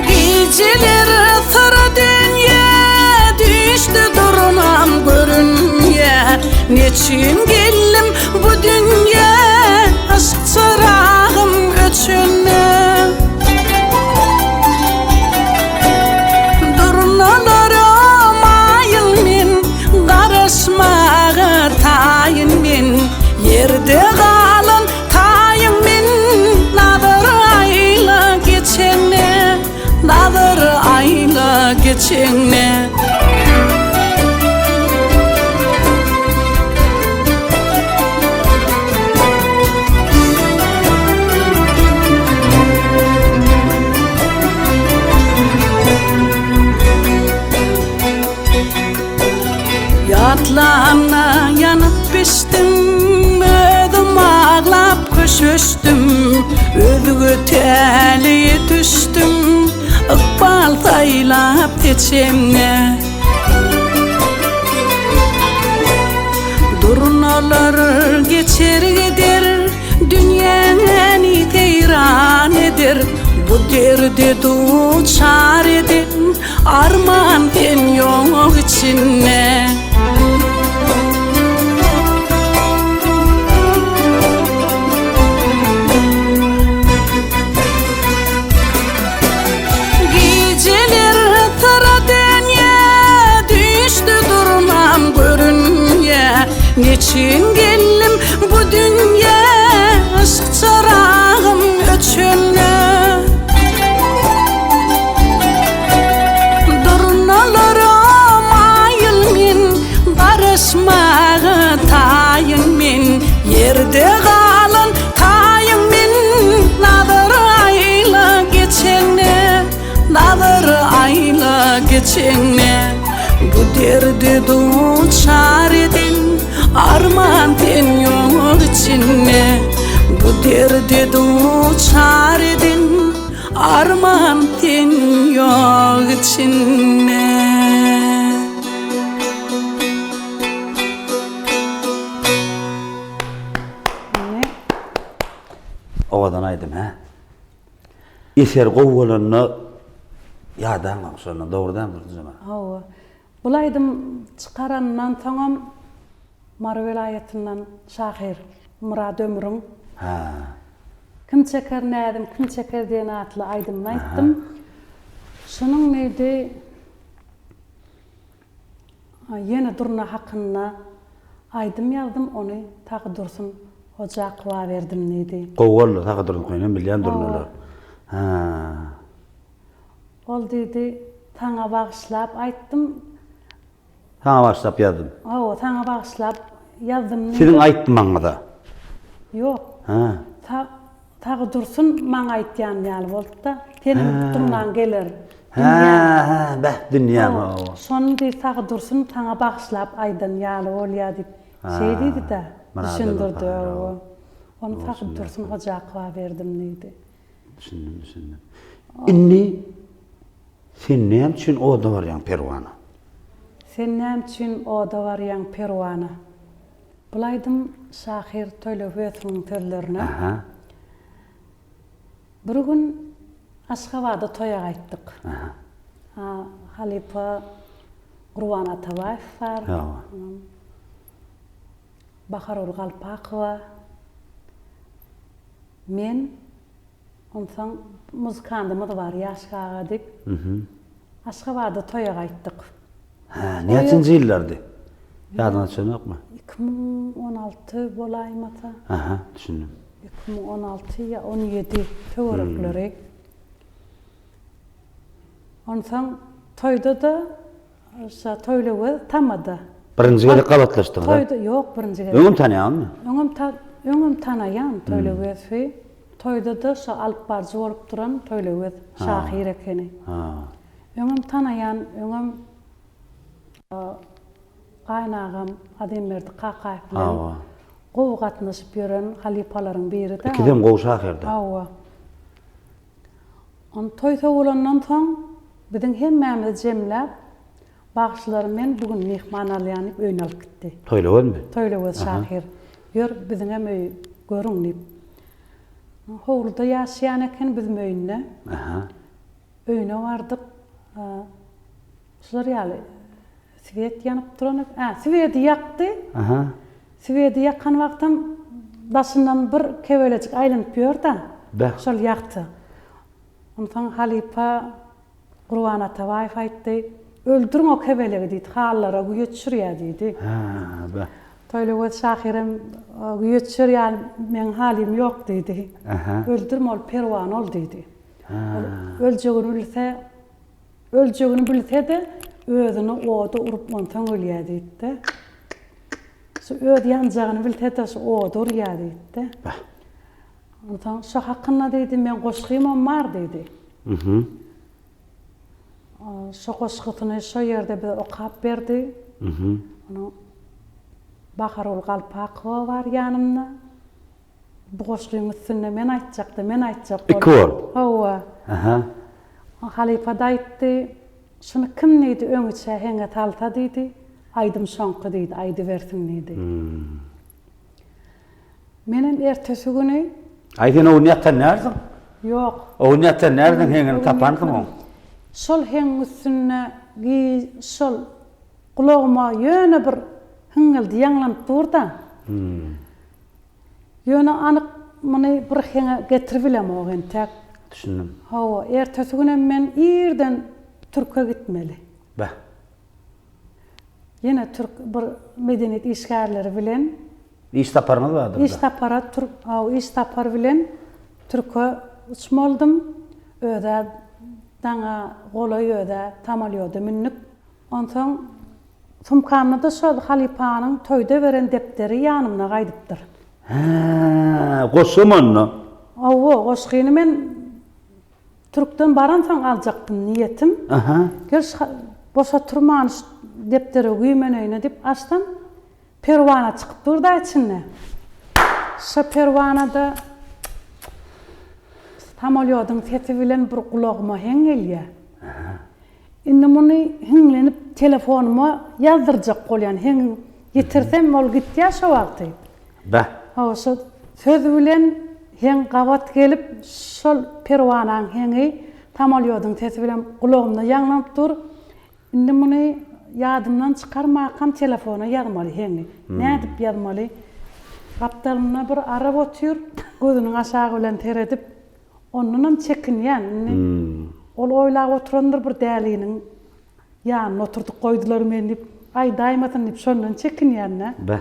Geceler sarı dünya düştü durmam görünye. Neçin geldim bu dünya aşk çırağım öçüne. Durnalarım ayıl min, karışmağa tayın min. Yerde kalın tayın min, nadır ayla geçene. Nadır ayla geçene. Yatlarına yanıp piştim, ödüm ağlap köşüştüm. Ödüğü teliye düştüm, ıkbal taylap geçemne. Durnalar geçer gider, dünyanı teyran eder. Bu derdi duçar edin, arman ben yok içine. Geceler tara dünya düştü durmam görünye. Neçin geldim bu dünya aşk çırağım öçüne. Durnalarım ayıl min, karışmağa tayın min. Yerde kalın tayın min, nadır ayla geçene. Nadır ayla geçene. Bu derdi duçar edin, arman ben yok içine. Bu derdi duçar edin, arman ben yok içine. Ovadan aydım ha. İser kovulunu yadan sonra doğrudan vurdu zaman. Hawa. Bulaydım çıkarandan taňam Mar vilayetinden Şahir Murad Ömür'ün Ha. kim çeker nädim, kim çeker diýen atly aýdymyny aýtdym. Şunun neydi? Yine durna hakkında aýdym ýazdım, onu tagy dursun hoja aqwa berdim neydi. Kovullu takdırın koyunan bilýän durnalar. Ha. Ol dedi, taňa bagşlap aýtdym. Taňa başlap yazdım. Taňa bagşlap ýazdım. Senin aýtdym maňa da. Yok. Ha. Tağı dursun maňa aýtýan ýaly boldy da. Tenim durnan gelir. Ha, bah dünya o. Şonu bir tağı dursun taňa bagşlap aýdan ýaly bolýar dip şey diýdi da. Düşündirdi o. Onu tağı dursun hoja aqwa berdim diýdi. Düşündüm. Inni sen näme üçin o da barýan perwana? Sen näme üçin o da barýan perwana? Bulaydım Şahir Tölebeýewiň törlerine. Aha. Bir gün Aşgabatda toýa gaýtdyk. Halipa Gurban Atabayew bar. Baharul Galpaqova. Men ondan muzikandımız var yaşkağa dip. Aşgabatda toya gayttık. Ha, neçinci yıllardı? Yadına söylüyor mu? 2016 bolayım ata. Aha, düşündüm. 2016 ya 17 töwerükleri. Ondan toyda da toyluğu tamada. Birinci kere qabatlaşdın da. Toyda yok birinci kere. Öňüm tanıyan mı? Öňüm tanayan toyluğu fi. Toyda da şu alıp barjy bolup duran toyluğu Şahir ekeni. Ha. Öňüm tanayan, öňüm gaýnagam Ademberdi Qaqaýew bilen Awa. gowy gatnaşyp ýören halipalaryň biri de. İkidem gowy şahyrda. Awa. On toýda bolandan soň biziň hemmämiz jemläp bagşlary men bugün mehman alýanyp öýüne alyp gitdi. Toylawan mı? Toylawan Şahir. Ýör biziň hem öý görüňlip. Howlda ýaşaýan eken biz öýüne. Aha. Öýüne bardyk. Şular ýaly svet ýanyp duran. Sweti ýakdy. Aha. Sweti ýakan wagtdan başyndan bir kebelecik aýlanyp ýördi. Bäh. Şol ýakdy. Ondan halipa Qurban Atabayev aýtdy. Öldürün o kebelegi diýdi. Hallara güýe düşürýär diýdi. Ha, bäh. Toyluğu Şahirem güýe düşürýär men halim ýok diýdi. Aha. Öldürme ol perwan ol diýdi. Ha. Öljegini bilse de özüni oda urup ondan ölýär diýdi. Şu öd ýanjagyny bilse de şu oda urýar diýdi. Bäh. Ondan şu hakyna diýdi men goşgymam bar diýdi. Mhm. Şu goşgytyny şu ýerde bir okap berdi. Mhm. Onu Baharul Galpaqova var ýanymda. Bu goşgyň üstünde men aýtjak. İki bol. Hawa. Aha. Halipa daýtdy. Şunu kim diýdi öňüçe heňe talta diýdi. Aýdym soňky diýdi, aýdy bersin diýdi. Menem ertesi güni Aýdyn o niyetden nereden? ýok. O niyetden nereden heňini tapan kim o? Şol heň üstüne şol kulağıma ýöne bir hıngıldy ýaňlanyp durda. Ýöne anyk muny bir heňe getirip bilem o gentek. Düşündüm. Hawa ertesi güni men ýerden Türk'e gitmeli. Bäh. Yine Türk bir medeniyet işgärleri bilen İş taparınız vardır da. iş tapar bilen Türk'e uçmoldum. Öde dana golay öde tamalıyordu minnük. Ondan sumkamda da şol halipanyň toyda beren depderi ýanymda gaýdypdyr. Ha, goşum onu. Awa goşgyny men Türk'ten baran soň aljakdym niýetim. Aha. Gers boşa turman depderi güýmenöýne dip açdym. Perwana çykyp durdy içinde. Şu perwanada tamalyodyň sesi bilen bir kulağıma heň gelýär. Indi muny heňlenip telefonuma ýazdyrjak bolýan heň ýetirsem ol gitýär şo wagty. Bäh. Ha şo söz bilen heň gabat gelip şol perwanaň heňi tamalyodyň sesi bilen kulağımda ýaňlanyp dur. Indi muny ýadymdan çykarmakam telefona ýazmaly heňi. Nädip ýazmaly? Gapdalyna bir arab otýur, gözüniň aşağı bilen teredip onunam çekinýän. Ol oýlap oturandyr bir däliniň ýanyna oturdup goýdular men dip, ay daýmatyn dip şondan çekinýän. Bäh.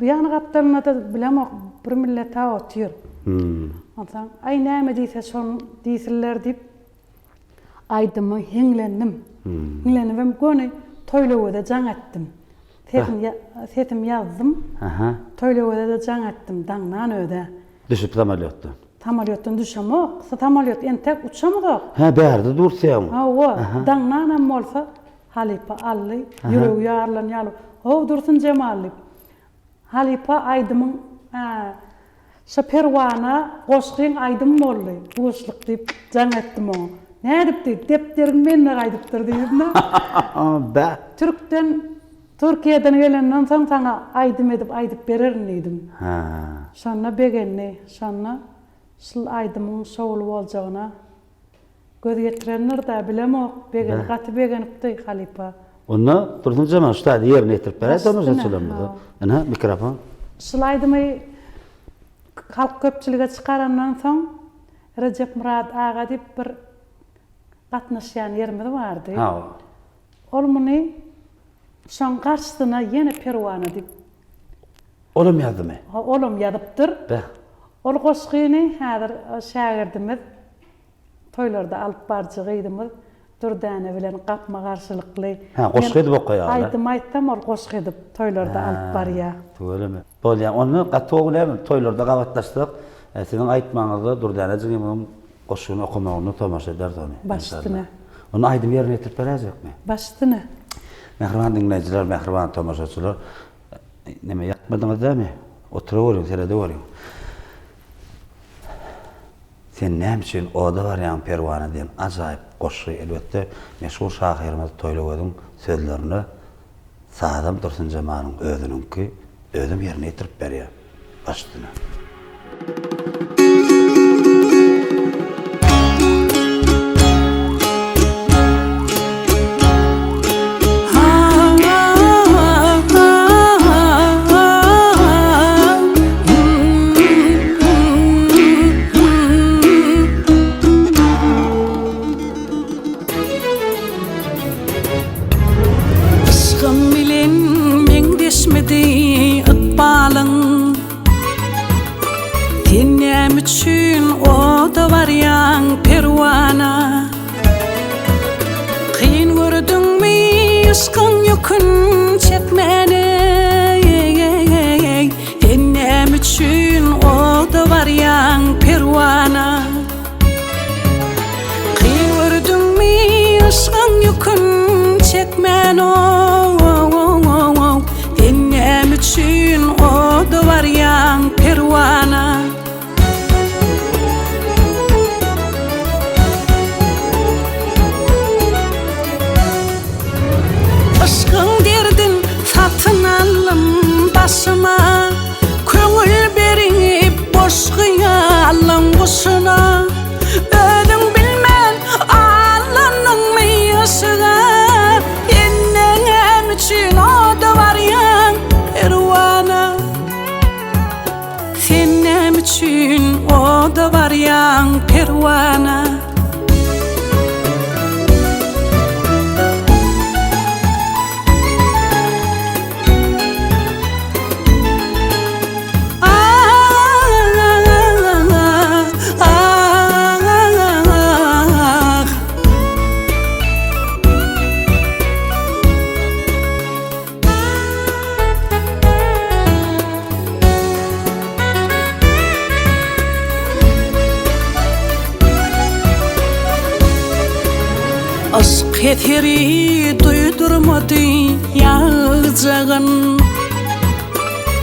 Bu ýany gapdalyna da bilemok bir millet otýur. Ondan ay näme diýse şonu diýsirler dip aýdymy heňlendim. Heňlenip göni toýlawda jaň etdim. Setim ýazdım. Aha. Toýlawda da jaň etdim daňdan öde. Düşüp tamalyotda. Tamalyotdan düşemok. Tamalyot entek uçamok. Ha, bärde dursaýam. Hawa, daňdan hem bolsa halipa ally, ýüregi ýarlan ýaly. O dursun Cemally. Halipa aýdymyň şo perwana goşgyň aýdym boldy. Boşluk dip jaň etdim o. Nädip diýip depderim menne gaýdypdyr diýdim. Bäh. Türkiýeden gelenden soň saňa aýdym edip aýdyp bererin diýdim. Ha. Şonna begenni, şonna şol aýdymyň şowul boljagyna göz getirenler de bilemok. Begen gaty begenipdi halipa. Onu durdun zaman ustadı yerine getirip bere domuz açılamdı. Ana mikrofon. Şulaydymy halk köpçülüge çıkarandan soň Recep Murat ağa diýip bir gatnaşýan yerimiz bardy. Ha. Ol muny şoň garşysyna ýene perwana diýip Olum ýazdymy? olum ýazypdyr. Be. Ol goşgyny häzir şagirdimiz toýlarda alyp barjygydymy Dürdäne bilen gapma garşylykly. Ha, goşgydy bokaýar. Aýtym ol goşgydy toýlarda alyp barýar. Öylemi? Bolýan onu gatowlamy toýlarda gabatlaşdyk. Senin aýtmaňyzda Dürdäne jigimim goşgyny okumagyny tomaşa ederdi onu. Başdyna. Onu aýdym ýerine getirip beräjekmi? Başdyna. Mehriban dinleyijiler, mehriban tomaşaçylar. Neme ýatmadyňyz dämi? Oturup serede boryň. Sen näme üçin oda barýan perwana diýen ajaýyp goşgy elbetde meşhur şahyrymyz Toýlawadyň sözlerini Saadam Dursun Jamanyň özününki özüm ýerine getirip berýär. Başdyna. Üçün oda baryan perwana Kıyın gördüňmi ýyşkyň ýükün çekmeni Ennem üçün oda baryan perwana Kıyın gördüňmi ýyşkyň ýükün çekmeni Ennem üçün oda baryan perwana Başıma köngül berip boş gıyalım kuşuna Ödün bilmen Allah'ın meyasına Yennem için oda baryan perwana Sennem için oda baryan perwana Aşk eteri duydurmadı ýağjagyn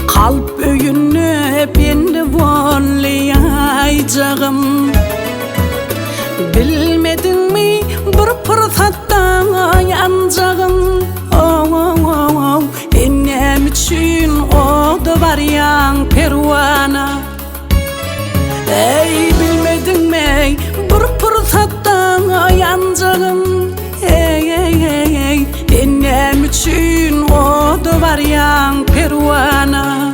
Kalp öýünü bende bolýajagym Bilmediňmi bir pursatda ýanjagym Ennem üçün oda baryan perwana Ey bilmediňmi bir pursatda ýanjagym Ennem üçün oda baryan perwana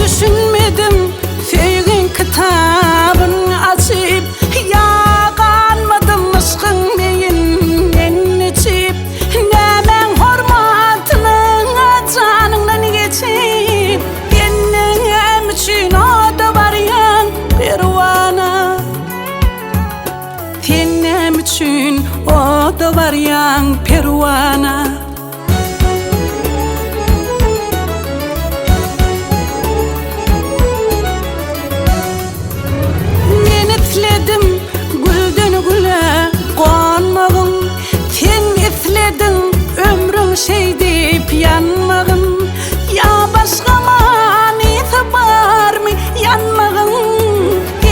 Düşünmedim sevgin kitabın açıp Yağanmadım ışkın meyin ennecip Nemen hormatının canından geçip Ennem üçün oda baryan perwana Ennem üçün oda baryan perwana Şey deyip yanmagın Ya başka manisi barmy yanmagın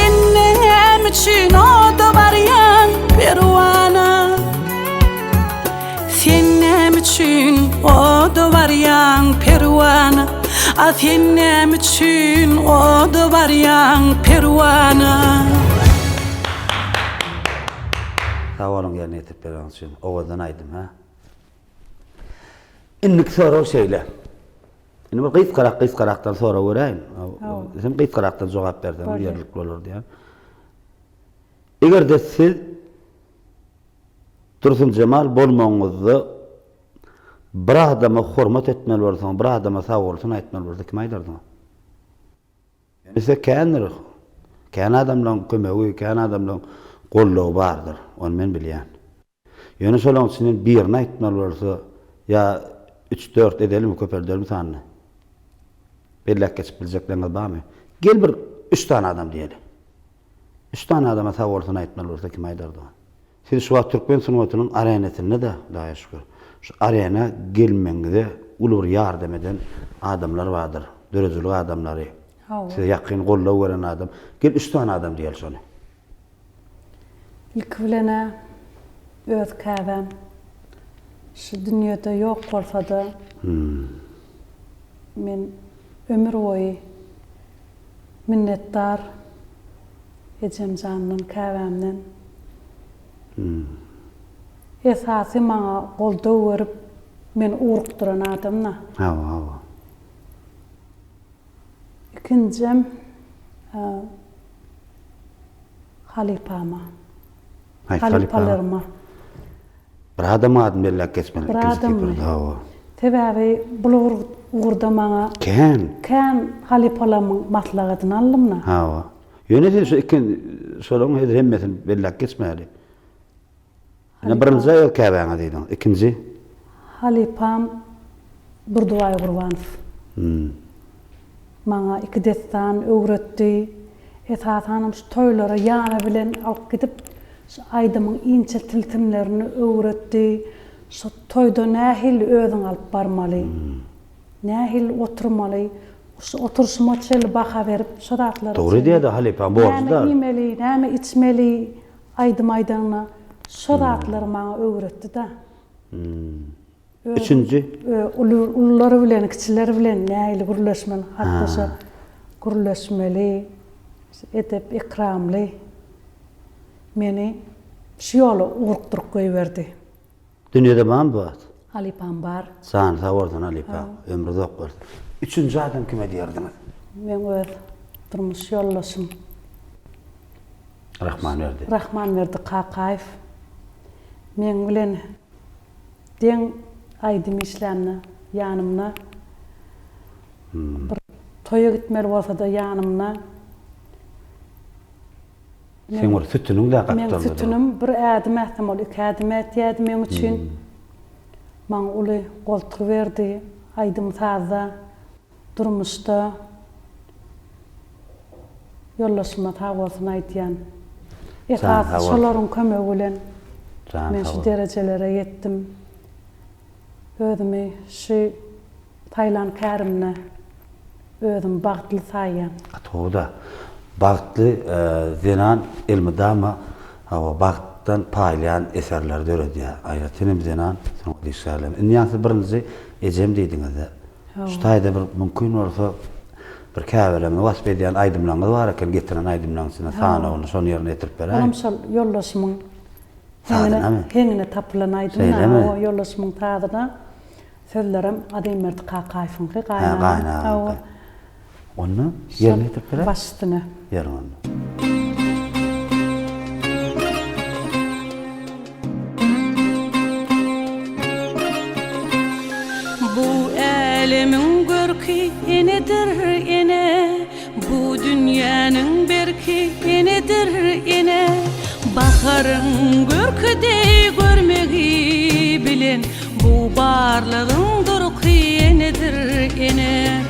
Ennem üçün oda baryan perwana Sennem üçün oda baryan perwana Sennem üçün oda o da var yan pervana. Sağ olun yerine yetip verdiğiniz için. Ovadan aydım ha. İnnik soru şeyle. Şimdi bu kıyıs karaktan sonra uğrayın. Sen kıyıs karaktan cevap verdin. Yerlik olur diye. Eğer de siz Dursun Cemal bolmaňyzy bir adama hormat etmeli bolsaň, bir adama sag bolsaň aýtmaly bolsa kim aýdardy? Ese kän adamlaryň kömegi, kän adamlaryň gollagy bardyr. Onu men bilýän. Ýöne şolaň üçin birini aýtmaly bolsa, ýa 3-4 edelim köperdelim sanyny. Bellek geçip biljekleriniz barmy? Gel bir 3 tane adam diýeli. 3 tane adama sag bolsaň aýtmaly bolsa kim aýdardy? Siz şu Türkmen sunuwatynyň arenasynda da daýa şükür. Şu arena gelmeňizde ulur ýardam eden adamlar bardyr. Dörejilik adamlary. Size ýakyn gollap beren adam. Gel 3 tane adam diýel şonu. İlk bilene öz käbem. Şu dünýede ýok bolsa-da men ömür boyu minnetdar ejem janyň käbämden. Esasy maňa golda berip men urukduran adamna. Hawa. İkinjem halipama. Halipalarıma. Bir adam adım bellek geçmeli. Bir adam mı? Tebebi bulur uğurda maňa kän halipalamyň maslahatyny aldymna. Hawa. Ýöne şu ikin soraň heder hemmesin bellek geçmeli. Ana birinji aýal käbäňe diýdiň. Ikinji halipam Burduway Gurbanow. Maňa iki destan öwretdi. Esasanyň şu toýlara ýana bilen alyp gidip şu aýdymyň inçe tiltimlerini öwretdi. Şu toýda nähil özüň alyp barmaly. Nähil oturmaly. Şu oturuşma çel baha berip şu rahatlar. Dogry diýdi halipam borçdar. Näme ýemeli, näme içmeli aýdym aýdanyna şu rahatlar maňa öwretdi da. Üçüncü ululary bilen, kiçileri bilen nähili gurulşmaly, hatda şu gurulşmaly, edep ikramly. Meni şu ýoly urukdurup goýberdi. Dünýede barmy bu? Halipam bar. San sawardan halipam. Ömrü zok boldy. Üçüncü adam kime diýerdiňiz? Men öz durmuş ýollaşym Rahman berdi Qaqaýew. Men bilen deň aýdym işlämni ýanymna. Bir toýa gitmeli bolsa da ýanymna. Sen o sütünün de kaptandı. Men sütünüm bir ädim ähtem ol, iki ädim ätýädi men üçin. Maňa uly goltuk berdi, aýdym taza durmuşda. Ýollaşyma ta bolsun aýtýan. Esas şolaryň kömegi bilen men şu derejelere ýetdim. Özümi şu Taýlan kärimne özüm bagtly saýan. Atoda bagtly zenan elmidama hawa bagtdan paýlayan eserler döredi. Aýatynym zenan soň diýşärler. Ýa-da birinji ejem diýdiňiz. Şu taýda bir mümkin bolsa bir käbelemi wasp edýän aýdymlaryňyz bar eken getiren aýdymlaryňyna sanawyny şonu ýerine ýetirip beräýin. Olam şol ýollaşmyň hengine tapylan aýdymlar, o ýollaşmyň taýda sözlerim Ademert Qaqaýewiňki gaýna. Onu ýerine ýetirip beräýin. Başdyny. Ýerine. Elimin görki enedir ene, bu dünýäniň berki enedir ene. Baharın görküde görmegi bilen, bu barlygyň durky enedir ene.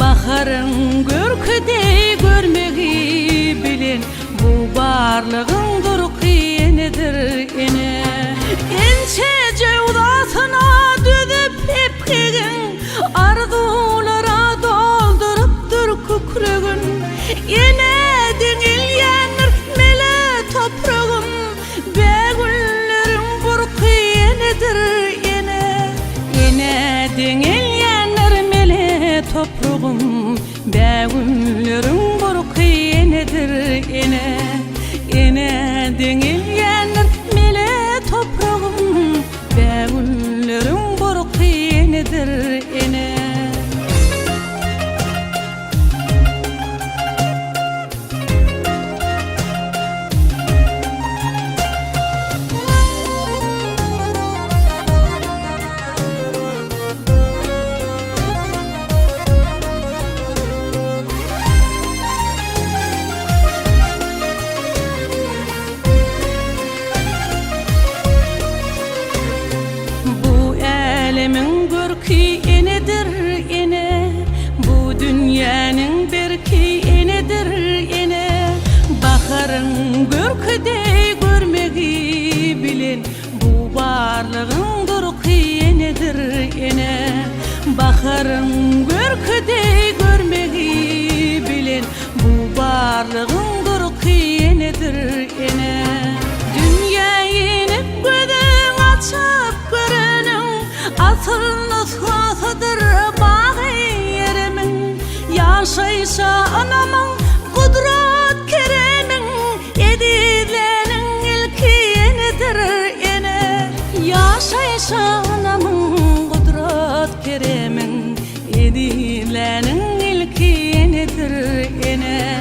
Baharın görküde görmegi bilen, bu barlygyň durky enedir ene. Ençe jewdasyna düzüp hepkegin, arzulara doldurupdyr kükregin. Ene diňilýänler mele topragym, begülleriň burky enedir ene. Ene diňilýänler mele topragym, begülleriň enedir ene. Ene deňilýänler mele topragym, bägülleriň burkynydyr ene. Alemin görki enedir ene, bu dünyanın berki enedir ene. Baharın görküdey görmegi bilen, bu barlığın durki enedir ene. Baharın görküdey görmegi bilen, bu barlığın durki enedir ene. Dünya yenip göden açıp görenin, atıllı suatıdır bağı yerimin. Yaşaysa anamın kudret keremin, edilenin ilki yenidir ene. Yaşaysa anamın kudret keremin, edilenin ilki yenidir ene.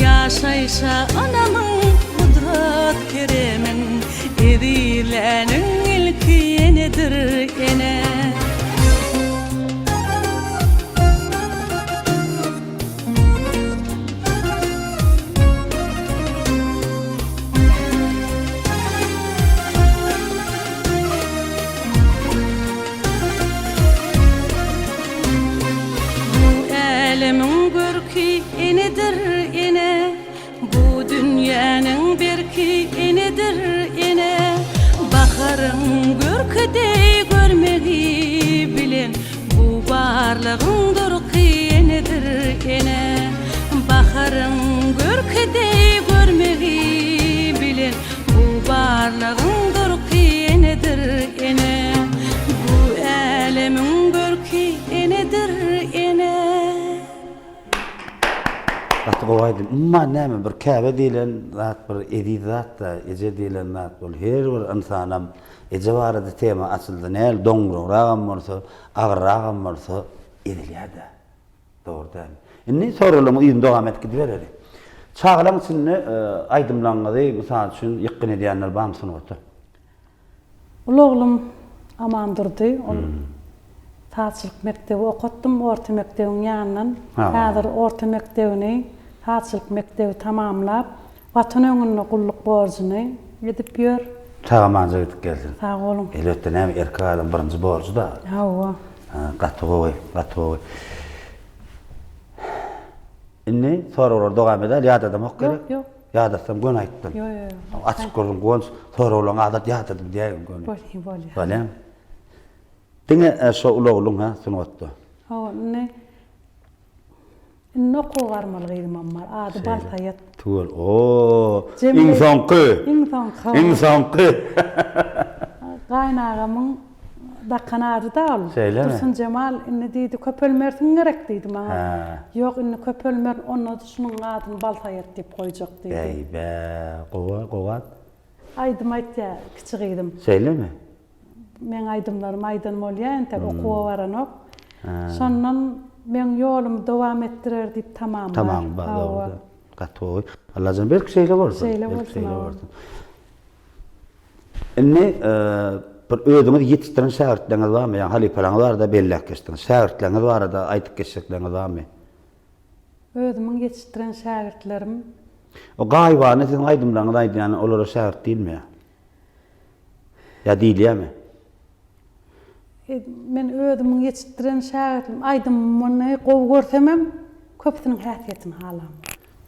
Yaşaysa anamın kudret keremin, edilenin ilki yenidir ene. Bu alemin görki enedir ene, bu dünyanın berki enedir ene. Baharın görküdey görmegi bilen, bu barlığın durki enedir ene. Baharın görküdey görmegi bilen, bu barlığın durki enedir ene. Bu alemin görki enedir ene. Hatta goýdym, umma näme bir käbe diýilen zat, bir edi zat da, eje diýilen zat bol her bir insanam eje barada tema açyldy. Näl doňragam bolsa, agragam bolsa edilýärdi. Dogrudan. Inni sorulamy ýyny dowam etdi bereli. Çağlaň içinde aýdymlangy, mysal üçin ýykyn edýänler barmysyň otdy? Ul oglum aman durdy. Ol taatçylyk mektebi okutdum, orta mektebiň ýanyndan. Häzir orta mektebini, taatçylyk mektebi tamamlap, watan öňünde gulluk borjuny edip ýör. Çağamanja gidip geldin. Sag bolun. Elbetde näme erkek adam birinji borju da. Hawa. Gatygowy, gatygowy. Inni soralar dowam eder, ýadadam ok gerek. Yok. Ýadatsam gön aýtdym. Yok. Açyk gördüm, gön soralar adat ýadadım diýelim gön. Bolýar. Bolýar. Diňe şo ulaglyň ha, sunatdy. Hawa ne? Nokku garmalyydym amma, ady baltaýat. Tuğul, ooo, insanqı. İnsanqı. Gaýnagamyň dakanadı da ol. Dursun Cemal inni diýdi, köpölmersiň gerek diýdi maňa. Ýok, inni köpölmer, onda şunun adyny baltaýat diýip goýjak diýdi. Beýbe, gowa. Aýdym aýtdy, kiçigidim. Şeýlemi? Men aýdymlarym aýdan bolýar, entek okuwa baranok. Şondan men ýolumy dowam etdirer diýip tamam. Tamam, doğru. Gatowy. Allah'ın bir şeyle bolsun. Şeyle bolsun. Inni bir ödüňi ýetişdiren şähertleriniz barmy? Ýani halipalarňyz bar da belläp geçdiňiz. Şähertleriniz bar da aýtyp geçsekleriniz barmy? Ödümi ýetişdiren şähertlerim. O gaýbany siz aýdymlaryňyz aýdy, ýani olara şähert diýilmi? Ya diýilýärmi? Men ödümi ýetişdiren şähertlerim aýdymyny gowy görsemem, köpüniň häsiýetini halam.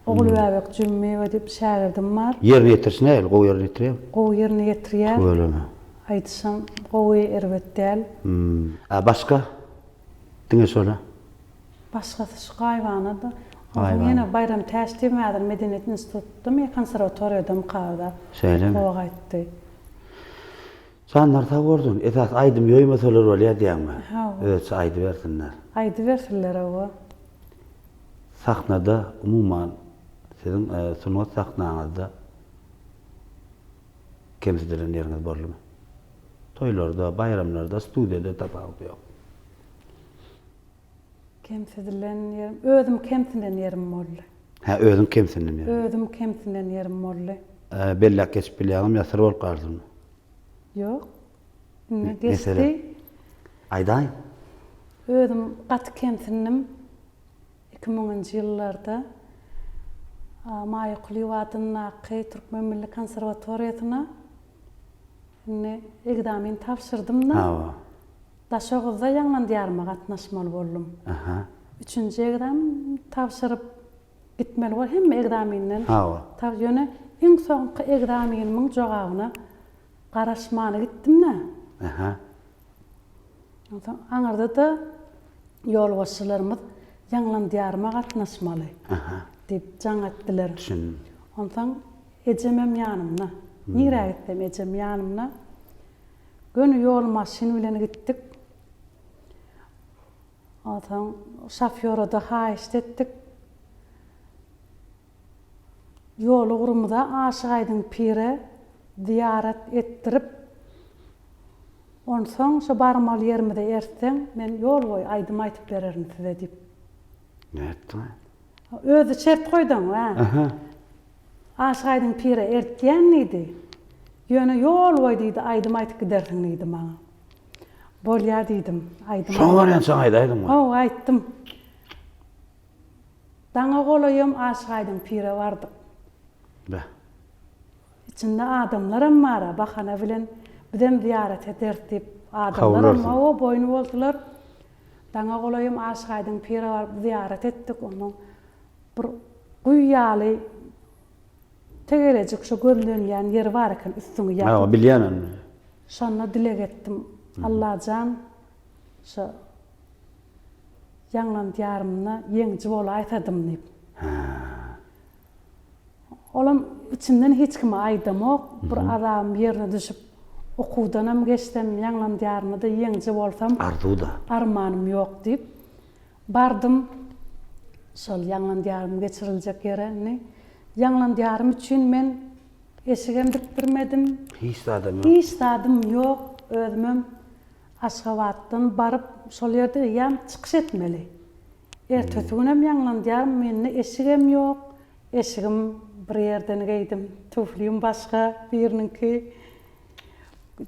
Oğul bäbek jümmi edip şäherdim bar. Ýerine ýetirsin näil, gowy ýerine ýetirýär? Gowy ýerine ýetirýär. Öylemi? Aýtsam, gowy erbetdäl. Başga? Diňe şola? Başgasy şu gaýwany da. Ýene bayram täşdimädir Medeniyet institutunda, konserwatoriýada mukawda. Şeýlemi? Gowa gaýtdy. Sanlar ta gördüm. Esas aýdym ýoýmasalar bolýar diýäňmi? Evet, aýdy bersinler. Aýdy bersinler o. Sahnada umuman Sizin sunut sahnanızda kemsidilen yeriniz borlu mu? Toylarda, bayramlarda, stüdyoda tapağıp yok. Kemsidilen yerim, özüm kemsidilen yerim oldu. Ha, özün kemsinin yer. Özüm kemsidilen yerim oldu. Bellak geçip bilýäňim ýasir bolup galdymy? Yok. Ne Mesela? geçti? Aýdaň. Özüm gaty kemsidinim 2000-nji ýyllarda Maýykyly wadyna Türkmen Milli Konserwatoriýasyna egzamin tapşyrdım da. Ha. Daşogyzda Ýanglandyýarma gatnaşmaly boldum. Aha. 3-nji egzam tapşyryp gitmeli bol hem egzaminden. Ha. Tab ýöne iň soňky egzaminimiň jogabyna garaşmany gitdim da. Aha. Aňarda da ýolbaşçylarymyz Ýanglandyýarma gatnaşmaly diýip jaň etdiler. Düşündüm. Ondan ejemem ýanymda. Nire gitdim ejem ýanymda. Gönü ýol maşiny bilen gitdik. Ondan şoföre da haýyş etdik. Ýol gurumda Aşyk Aýdyň pire ziyaret ettirip ondan şu barmaly ýerimde ertseň men ýol boýy aýdym aýtyp bererim size diýip. Ne ettin? Özü şert koydum ha. Aha. Aşyk Aýdyň pire ertgen idi. Ýöne ýol boýy diýdi aýdym aýtyp gidersiň diýdi maňa. Bolýar diýdim aýdym. Şoň barýan şoň aýdaýdym. O aýtdym. Daňa golaýym Aşyk Aýdyň pire bardy. Be. İçinde adamlarım var, bakana bilen bizem ziyaret eder diýip adamlarım Kawularsın. o boynu boldular. Daňa golaýym Aşyk Aýdyň pire bar ziyaret etdik onu. Bir guýýaly tegelecek şu gözlenýän yer bar eken üstüňe ýatyp. Ha, bilýän. Şonda dilek etdim. Allahan şu Ýanglandyýarmyna ýeňji bolup aýtadym diýip. Olam içimden hiç kime aýdamok, bir adam ýerine düşüp okudanam geçdim, Ýanglandyýarmyda ýeňji bolsam Arzuda. armanym ýok diýip bardım. Şol Ýanglandyýarmy geçiriljek ýere. Ýanglandyýarmy üçin men eşigem dikdirmedim. Hiç de adam yok. Hiç tadım ýok, özümem Aşgabatdan barıp şol ýerde ýam çykyş etmeli. Ertesi günem Ýanglandyýarmy menne eşigem ýok. Eşigim bir ýerden geýdim, tuflim başga birininki.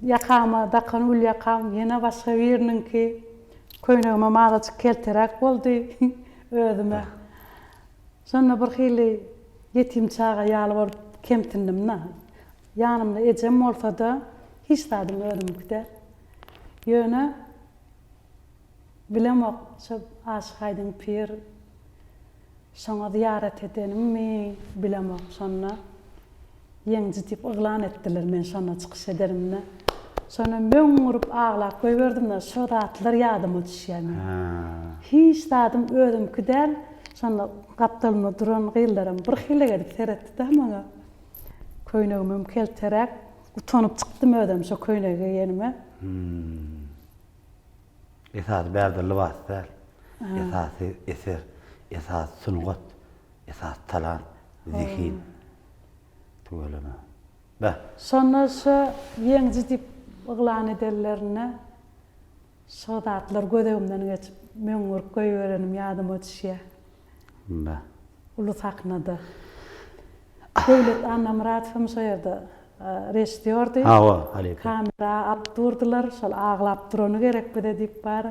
Ýakama dakan ul ýakam ýene başga birininki. Köýnegime madaçyk kelterek boldy özüme. Sonra bir hili yetim çağa ýaly bolup kemtindim na. Ýanymda ejem bolsa da hiç tadım özümkide. Ýöne bilemok şu Aşyk Aýdyň pir şoňa ziyaret edenimi bilemok. Sonra ýeňji diýip yglan etdiler men şona çykyş ederimni. Sonra möňürüp aglap goýberdim da şu zatlar ýadyma düşýär. Hiç tadım özümkide. Sonra gapdalma duran gyýyllaram bir hile gelip seretdi da maňa. Köýnegim kelterek utanyp çykdym ödüm şu köýnege ýenime. Esas berdi libas der. Esas eser, esas sunugat, esas talant, zihin. Tuğalama. Be. Sonra şu ýeňji diýip yglan edenlerine şu zatlar gödegimden geçip möňürüp goýberenim ýadyma düşýär. Be. Ulu saknadı. Devlet Anamratovum şu ýerde reşdiyordy. Ha, o, aleykum. Kamera alıp durdular, şol aglap durany gerek bide diýip bar.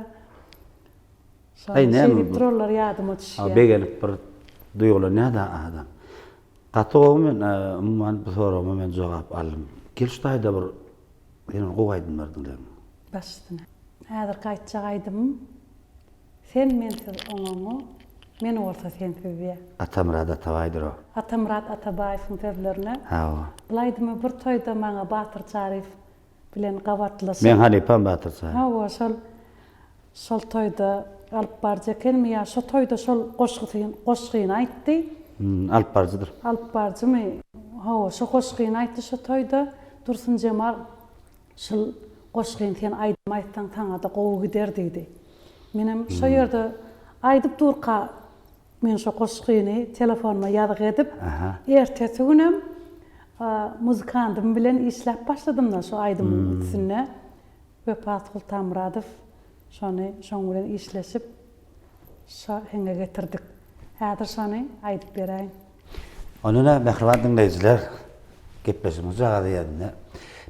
Ay, näme bu? Durlar ýadyma düşýär. Begelip bir duýgular näde adam. Gatowum men bu sorama men jogap aldym. Kelştaýda bir ýene gowaýdym berdiler. Başdyna. Häzir gaýtjak aýdym. Sen mensiz oňaňy, men orta sen tübýä. Atamrad Atabaydyr o. Atamrat Atabaýewiň teblerine. Ha, o. Bilaýdymy bir toýda maňa Batyr Çarif bilen gawatlasy. Men Halipam Batyr Çarif. Ha, o şol toýda alyp barjaken ýa şo toýda şol goşgyny aýtdy. Alyp barjydyr. Alyp barjymy? Ha, şo goşgyny aýtdy şo toýda. Dursun Jemal şol goşgyny sen aýdym aýtsaň taňa da gowy gider diýdi. Menem şo ýerde aýdyp durka men şu goşgyny telefonuma ýazyk edip, Aha. ertesi günem muzikantym bilen işläp başladym da şu aýdymyň üstüne. Wepat Sultanmuradow şoň bilen işleşip henge getirdik. Häzir şonu aýdyp beräýin. Onuna mehriban dinleyijiler, gepleşimiz jagady ýerine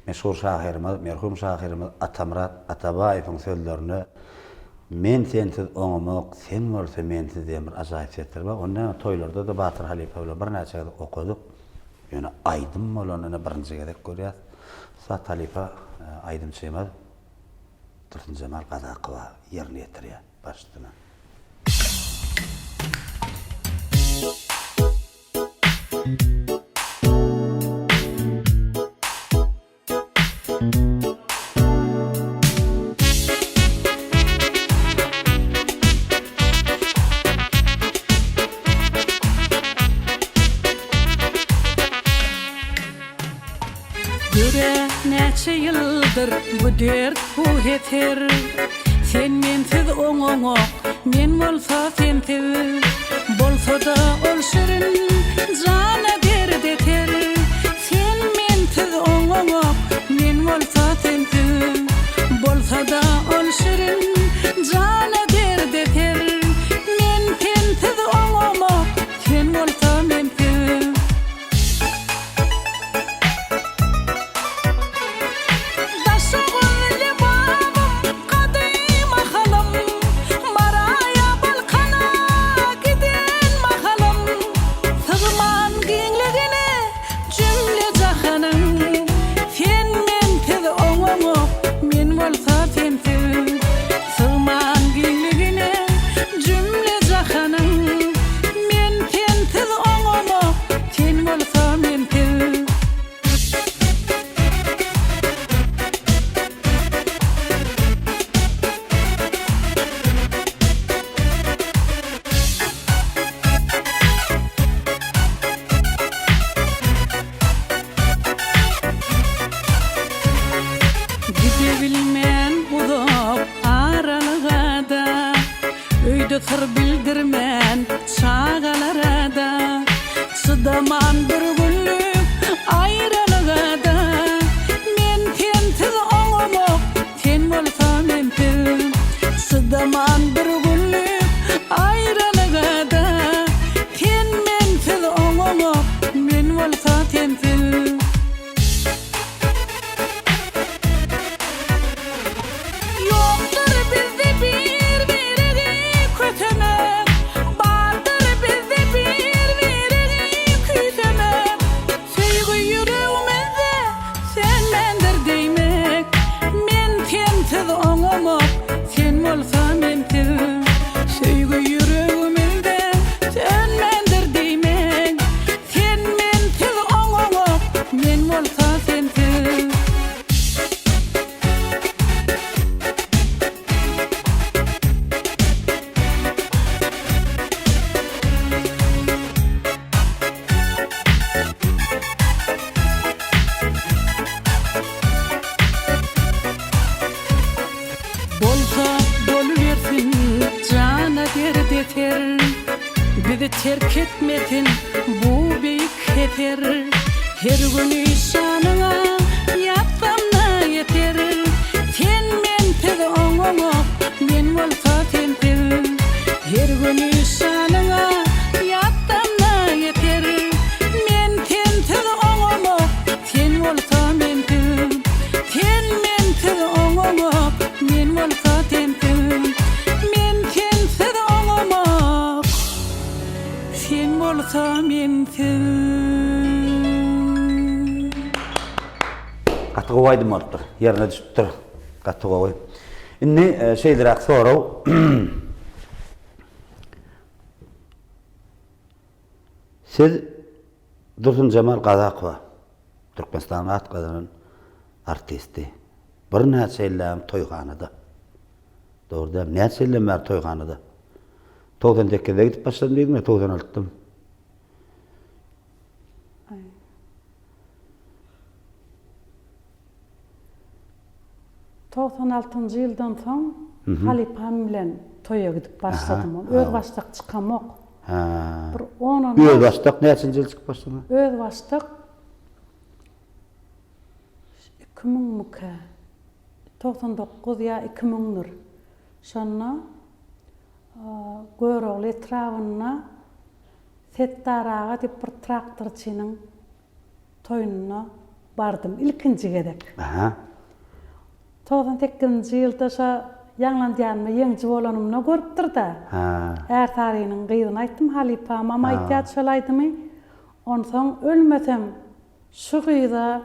meşhur şahyrymyz, merhum şahyrymyz Atamurat Atabaýewiň sözlerini men sensiz oňamak, sen bolsa mensiz diýen bir ajaýyp setdir bar. Onda toýlarda da Batyr Halipa bilen bir näçe gede okudyk. Ýöne aýdym bolanyny birinji gede görýär. Sat Halipa aýdym şeýmez. Dursun Cemal Gazakowa ýerine ýetirýär başlygyna. Göre neçe yıldır bu dert bu heter. Sen mensiz oňoňa, men bolsa sensiz. Bolsa da ol şirin, jana derd eter. Sen mensiz oňoňa, men bolsa sensiz. Bolsa da ol şirin, jana derd eter. Men sensiz oňoňa, sen bolsa mensiz. Gidebilmen uzak aralygada, öýde sır bildirmen çagalara da. Çıdaman bir günlük aýralygada, men sensiz oňamak, sen bolsa mensiz. Çıdaman bir günlük aýralygada, sen mensiz oňamak, men bolsa sensiz. Sen bolsa mensiz, söýgü ýüregimizde sen mendir diýmek. Sen mensiz oňamak, men bolsa sensiz. Bolsa boluversin, jana derd eter. Bizi terk etmesin, bu beýik heter. Her gün şanyňa ýatsamna yeter. Sen mensiz oňamak, men bolsa sensiz. Her gün şanyňa ýatsamna yeter. Men sensiz oňamak, sen bolsa mensiz. Sen mensiz oňamak, men bolsa sensiz. Men sensiz oňamak, sen bolsa mensiz. Gatyga goýdym bolupdyr. Ýerine düşüpdir. Gatyga goýup. Indi şeýlerak soraw. Siz Dursun Cemal Gazakowa, Türkmenistan atgadan artisti. Bir näçe ýyllap toýganada. Dogry, näçe ýyllap toýganada. 92-de gidip başladym diýdim, 96'dym. 96-njy ýyldan soň Halipam bilen toýa gidip başladym. Öz başlyk çykamok. Ha. Bir 10 Göz baştak näçinji ýyl çykyp başlady? öz başlyk 2000 muka 99 ya 2000'ler. Şonna görogly etrawyna Settaraga diýip bir traktorçynyň toýuna bardym ilkinji gedek. Aha. 98-nji ýylda şa ýanglandyanymy ýeňji bolanymna görüpdir da. Ha. Är taryhynyň gyzyny aýtdym Halipa, mama aýtýar şol aýdymy. Onsoň ölmesem şu gyza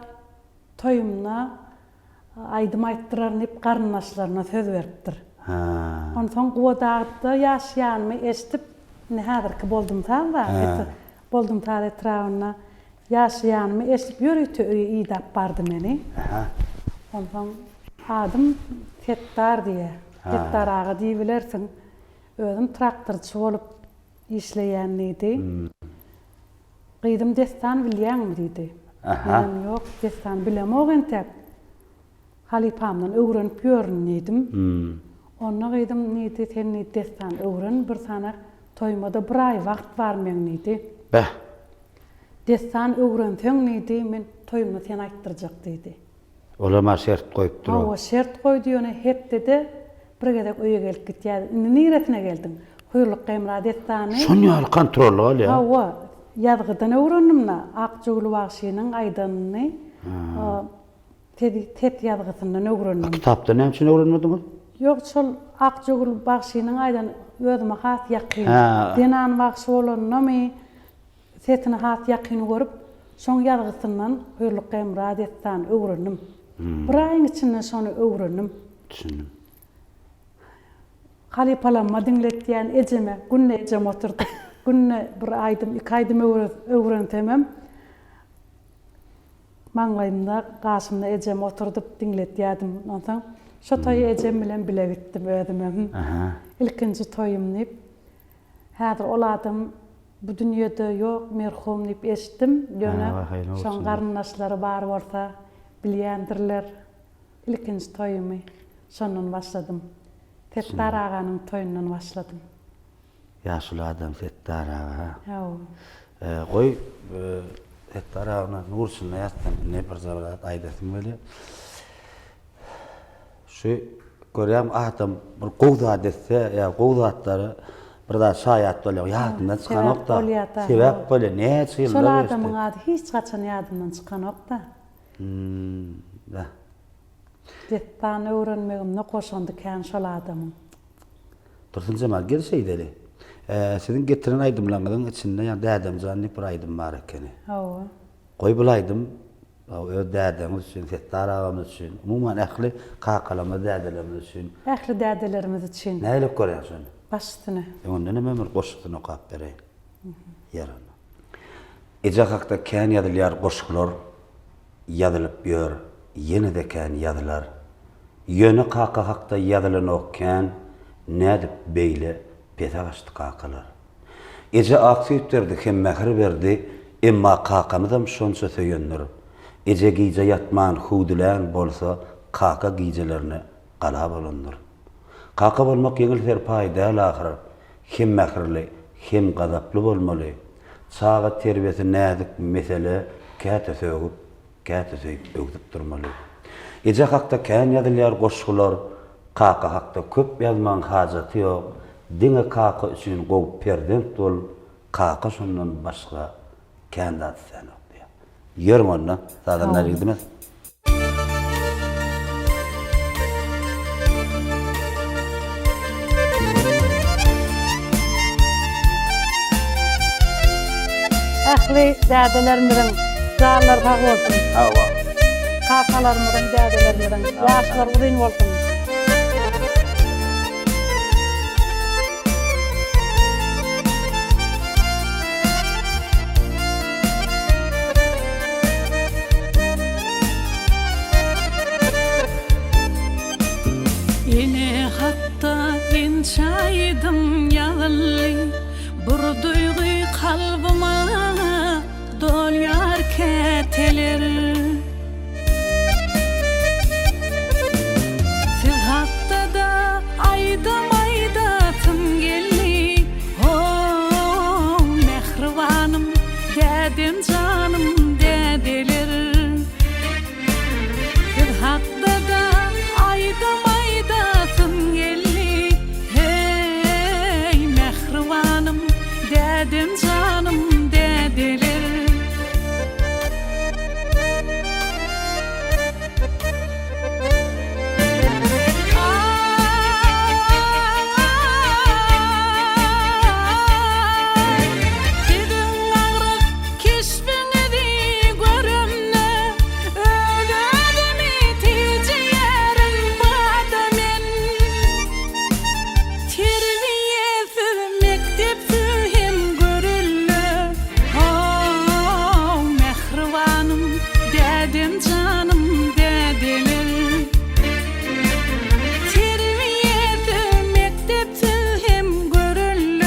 toýumna aýdym aýtdyrar diýip garyndaşlaryna söz beripdir. Ha. Onsoň Gowdagda ýaşaýanymy eşitip nähärki boldum taýda. Boldum taýda etrawyna ýaşaýanymy eşitip ýörüýti ýyýdap bardy meni. Aha. Onsoň adım Settar diye. Settar ağa diýilersiň. Özüm traktorçy bolup işleýän idi. Gyýdym destan bilýärmi diýdi. Menem ýok, destan bilemok entek. Halipamdan öwrenip ýörünýdim. Onu gyýdym nidi sen destan öwren bir sana toýmada bir ay wagt barmaň nidi. Beh. Destan öwrenseň nidi men toýumda sen aýtdyrjak diýdi. Olama şert koyup durur. O şert koydu ýöne hep dedi. Bir gedek öýe gelip gitýär. Niretine geldim. Huyrluk gymra destany. Şonu al kontrol ol ya. Hawa ýazgydan öwrenimna. Akjogul wagşynyň aýdanyny. Tet ýazgysyndan öwrendim. Kitapda näçe öwrenmediňiz? Ýok, şol Akjogul wagşynyň aýdan özüme has ýakyn. Denan wagşy bolanymy setine has ýakyn görüp, şoň ýazgysyndan huyrluk gymra destany öwrendim. Bir aýyň içinde şonu öwrendim. Düşündüm. Halipalamma dinletýän ejeme, günne ejem oturduk. Günne bir aýdym, 2 aýdym öwrentemem. Maňlaýymda gaşymda ejem oturdup dinletýärdim. Ondan şo toýy ejem bilen bile bitdim özüme. Ilkinji toýum diýip. Häzir ol adam bu dünýede ýok, merhum diýip eşitdim. Ýöne şoň garyndaşlary bar bolsa bilýändirler. İlkinji toýumy şondan başladym. Settar aganyň toýundan başladym. Ýaşul adam Settar aga. Ýa. Goý Settar agana nursyna ýatdan ne bir zabrat aýdasym beli. Şu görýän adam bir gowda desse, ýa gowdatlary bir da şaýat bolýar. Ýadyndan çykan okda. Sebäp bolýar. Näçe ýyllar. Şol adamyň ady hiç gaçan ýadyndan çykan okda. Da. Destan öwrenmegimne goşandy kän şol adamyň. Dursun Cemal gelseýdeli. Sizin getiren aýdymlaryňyň içinde ýa dädemjan bir aýdym bar ekeni. Hawa. Goý bulaýdym. Öz dädemiz üçin, Settar agamyz üçin, umumyň ähli kakalama dädelerimiz üçin. Ähli dädelerimiz üçin. Näle görýärsiň? Başyny. Onda näme bir goşukdyny okap bereýin. Ýarana. Eje hakda kän ýadylýar goşuklar ýadylyp ýör, ýene-de kän ýadylar. Ýöne kaka hakda ýadylan okkan, nädip beýle petaşdy kakalar. Eje aksýetlerdi hem mähir berdi, emma kakamyzam şonça söýenler. Eje giýje ýatman hudulän bolsa, kaka giýjelerini gala bolandyr. Kaka bolmak ýeňil paýda ahir. Hem mähirli, hem gazaply bolmaly. Çağa terbiyesi näzik mesele käte sögüp, käte söýüp öwdüp durmaly. Eje hakda kän ýadylýar goşuklar, kaka hakda köp ýazmaň hajaty ýok. Diňe kaka üçin gowy perdent bol, kaka şondan başga kän dat sen okdy. Ýermonna, adamlar gidemez. Ähli dädelerimden zallar tag bolsun. Hawa. Kakalarymdan dädelerimden ýaşlar gydyn bolsun. Yine hatta inşaydım yalı bir duygu kalbıma dolyar keteler dedim canım dediler. Bir hakta da aydım aydasın gelli. Hey mehribanım dedim canım dediler. Dedim canım dediler. Terbiyede mektepte hem görüldü.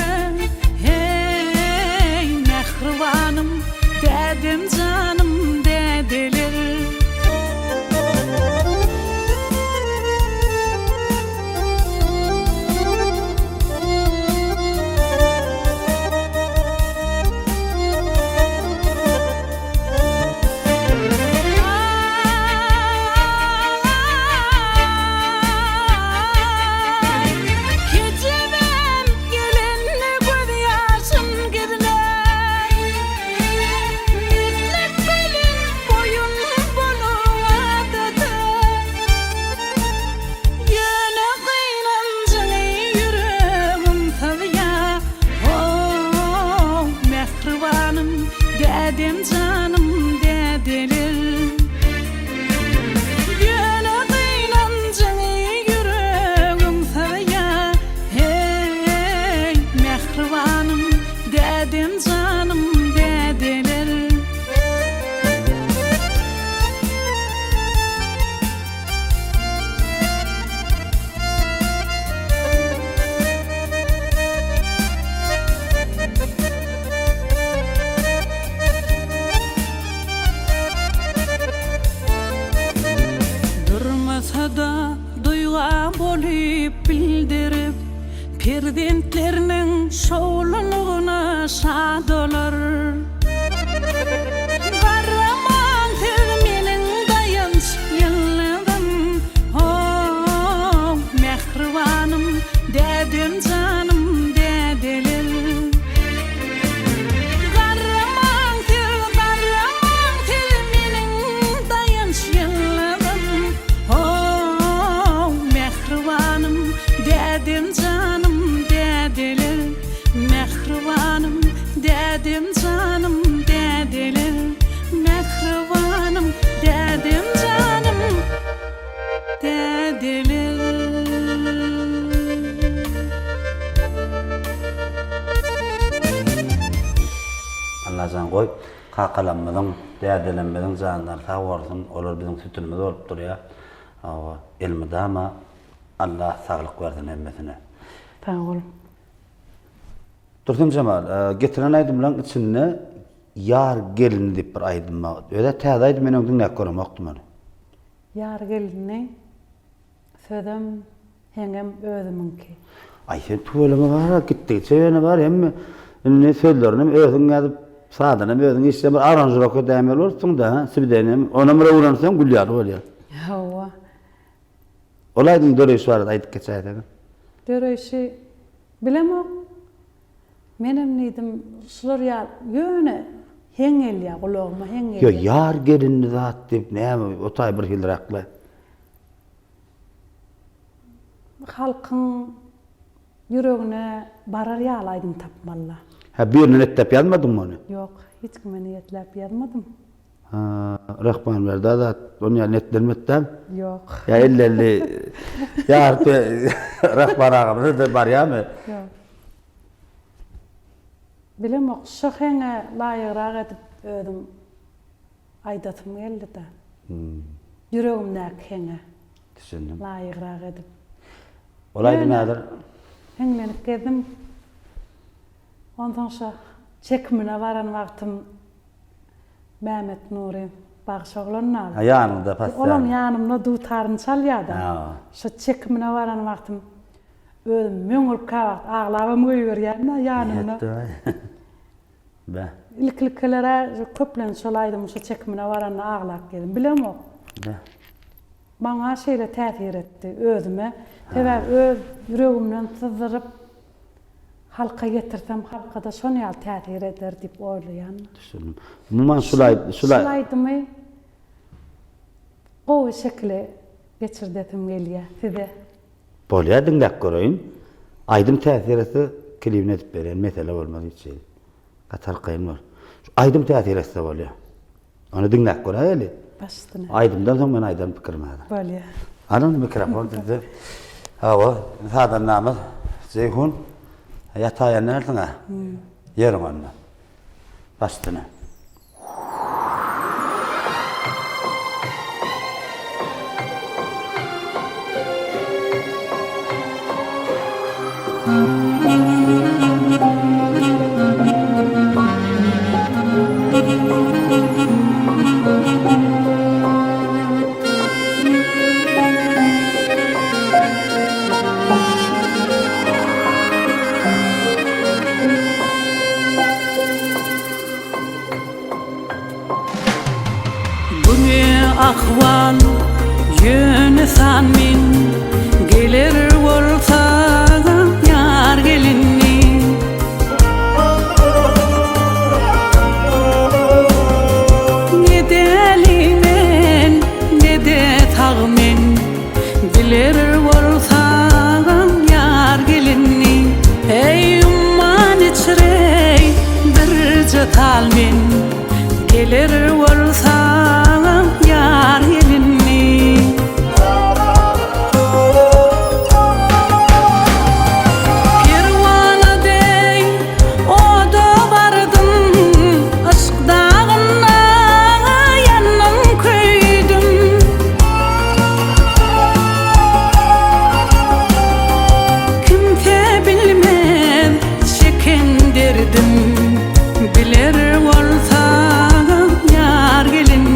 Hey mehribanım dedim canım dediler. Dedim canım dediler. Yöne kıynancını yüreğim sarıya. Hey mehribanım dedim canım dediler. Da duyga bolup bildirip Pirdentlerinin şoğluluğuna şad olur. Kahraman menin dayanç yıllarım. Oh mehribanım dedim canım dediler. Dedim canım dediler. Mehribanım dedim canım dediler. Mehribanım dedim canım dediler. Allah'tan koy, kakalanmadın, değerlenmedin, canlar sağ olsun, olur bizim sütümüz olup duruyor. Elmide ama Allah sağlık versin emmesine. Sağ olun. Dursun Cemal, getiren aydımların içinde yar gelin deyip bir aydım var. Öyle tez aydım ben onu ne görüm oktum onu. Yar gelinni sözüm hengem özümünki. Ay sen tuvalama var, gittikçe yöne var hem ne söylerim özün yazıp sağdan özün işte bir aranjör okudamel olsun da sibidenim ona mı uğransam gülüyor oluyor. Hava. Olaydın dörüş var aydık geçeydi. Dörüşü bilemem. Menem neydim sular ya yöne hengel ya kulağıma hengel. Yo yar gelin zat deyip ne o tay bir hilraklı. Halkın yüreğine barar yağlaydım tapmalla. Ha birini nettep yazmadın mı onu? Yok, hiç kime niyetlep yazmadım. Rahman verdi da onu ya netlenmettem. Yok. Ya 50 ya artı Rahman ağamız da var ya mı? Yok. Bilem o şahene layıqraq edip ödüm aydatım geldi de. Yüreğimden hene Düşündüm. layıqraq edip. Olaydı nedir? Henlenip geldim. Ondan sonra çekimine varan vaktim Mehmet Nuri Bağışoğlu'nun aldı. Yanında pas. Olan yanımda dutarını çalıyordu. Ha. Şu çekimine varan vaktim ödüm müngülüp kavakt ağlavım koyuyor yanımda. Be. ilkliklere köplen şolaydım şu çekmine varanna ağlak geldim. Bilemok. Ne? Bana şeyle täsir etdi özüme. Sebäp öz yüregimden sızdırıp halka getirsem halka da şonu ýaly täsir eder diýip oýlaýan. Düşündüm. Muman Şulaydymy? O şekli geçirdetim gelýär size. bolýar diňläp göreýin. Aýdym täsir etse klibine edip beren mesele bolmaz hiç şey. Gatar kayın var. Şu aýdym täsir etse bolýar. Onu diňläp göreýeli. Başdyna. Aydımdan sonra ben aydan pikirmeden. Bolýar. Anın mikrofon dedi. Hava, sadan namaz, Zeyhun, yatağa nereden ha? Yerim onunla. Bastına. Bu ne ahval yönü sanmin gelir bolsa yar gelinni ne delimen ne de tağmen bilir bolsa yar gelinni ey umman içrey bir jatalmen gelir bolsa yar gelinni Perwana dey oda bardım aşk dağına yanım köydüm kimse bilmez çekendirdim bilir bolsa yar gelin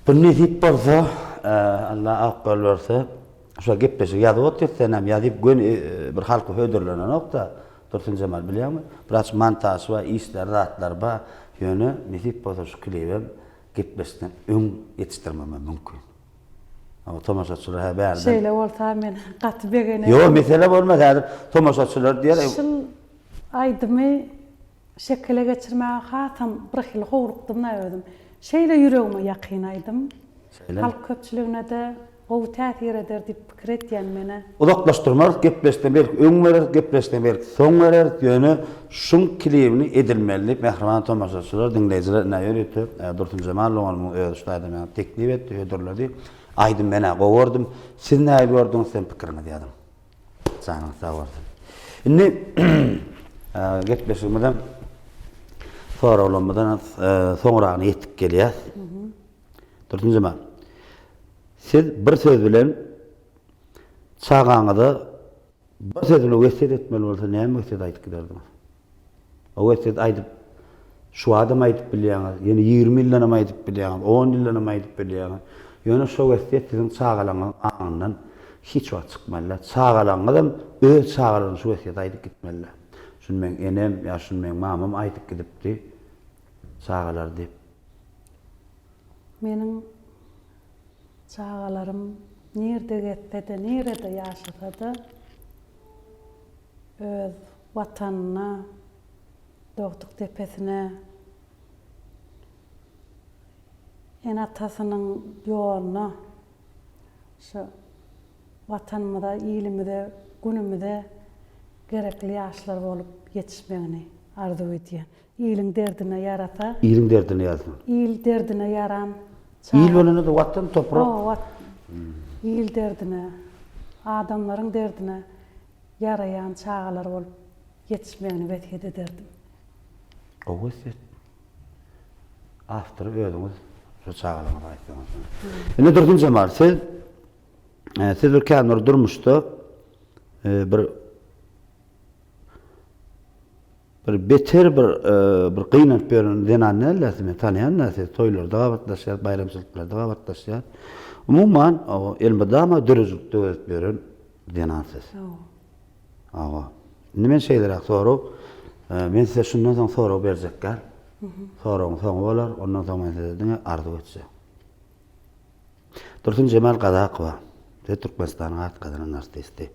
Bu nesip bolsa, Allah akıl verse, şu gepleşik ýazyp otursanem ýazyp gün bir halky höderlenen okda, Dursun Cemal bilýärmi? Biraz montaj we işler, zatlar ba, ýöne nesip bolsa şu klibim gepleşikden öň ýetişdirmeme mümkin. Ama tomaşaçylar haberden. Şeýle bolsa men gaty begene. Yo, mesele bolmaz häzir. Tomaşaçylar diýer. Şol aýdymy şekile geçirmäge hatam bir hil howrukdym ödüm. Şeýle ýüregime ýakynaydym. Şeýle. Halk köpçüligine de gowy täsir eder diýip pikir etýän mene. Uzaklaşdırmalar, gepleşden belki öň verer, gepleşden belki soň verer, ýöne şun klibini edilmeli. Mehriban tomaşaçylar, dinleýijiler näýe ýetip, Dursun Cemal oňalyň öz ştaýda teklip etdi, höderledi. Aydın mene gowurdum. Siz näme gördüňiz sen pikirini diýdim. Sanyň sag bolsun. Indi gepleşigimden soraglanmadan soňragyna ýetip gelýär. Dursun Cemal. Siz bir söz bilen çağaňyza bir söz bilen wesiýet etmeli bolsa näme wesiýet aýdyp giderdiňiz? O wesiýet aýdyp şu adam aýdyp bilýäňiz, ýene 20 ýyldan aýdyp bilýäňiz, 10 ýyldan aýdyp bilýäňiz. Ýöne şu wesiýet siziň çağalaňyň aňyndan hiç wagt çykmaly. Çağalaňyzam öz çağalaryny şu wesiýet aýdyp gitmeli. Şunu men enem ýa şunu men mamam aýdyp gidipdi. Çağalar diýip. Meniň çağalarym nerde getse de, nerede ýaşasa da öz watanyna, Dogtuk tepesine, en atasynyň ýoluna, şu watanymyza, ilimide, günümide gerekli ýaşlar bolup ýetişmegini arzu edýän. Iliň derdine ýarata, Iliň derdine ýazyň. il derdine yaran, Il bolany da watan toprak. il derdine, adamlaryň derdine yarayan çağalar bolup ýetişmegini wesiýet ederdim. O wesiýet after öýdüňiz şu çağalaryňy aýtdyňyz. Indi Dursun Cemal, siz bir kamera durmuşda bir beter bir qyynap beren denanny läsmi tanýan näse toýlarda gawatlaşýar, bayramçylyklarda gawatlaşýar. Umumyň o elbadama dürüzlükde öýüp beren denansyz. Awa. Nimen şeýlerak sorup, men size şundan soň sorup berjekler. Soruň soňy bolar, ondan soň men size arzu etjek. Dursun Cemal Gadakowa, Türkmenistanyň Atkadan Üniversitesi.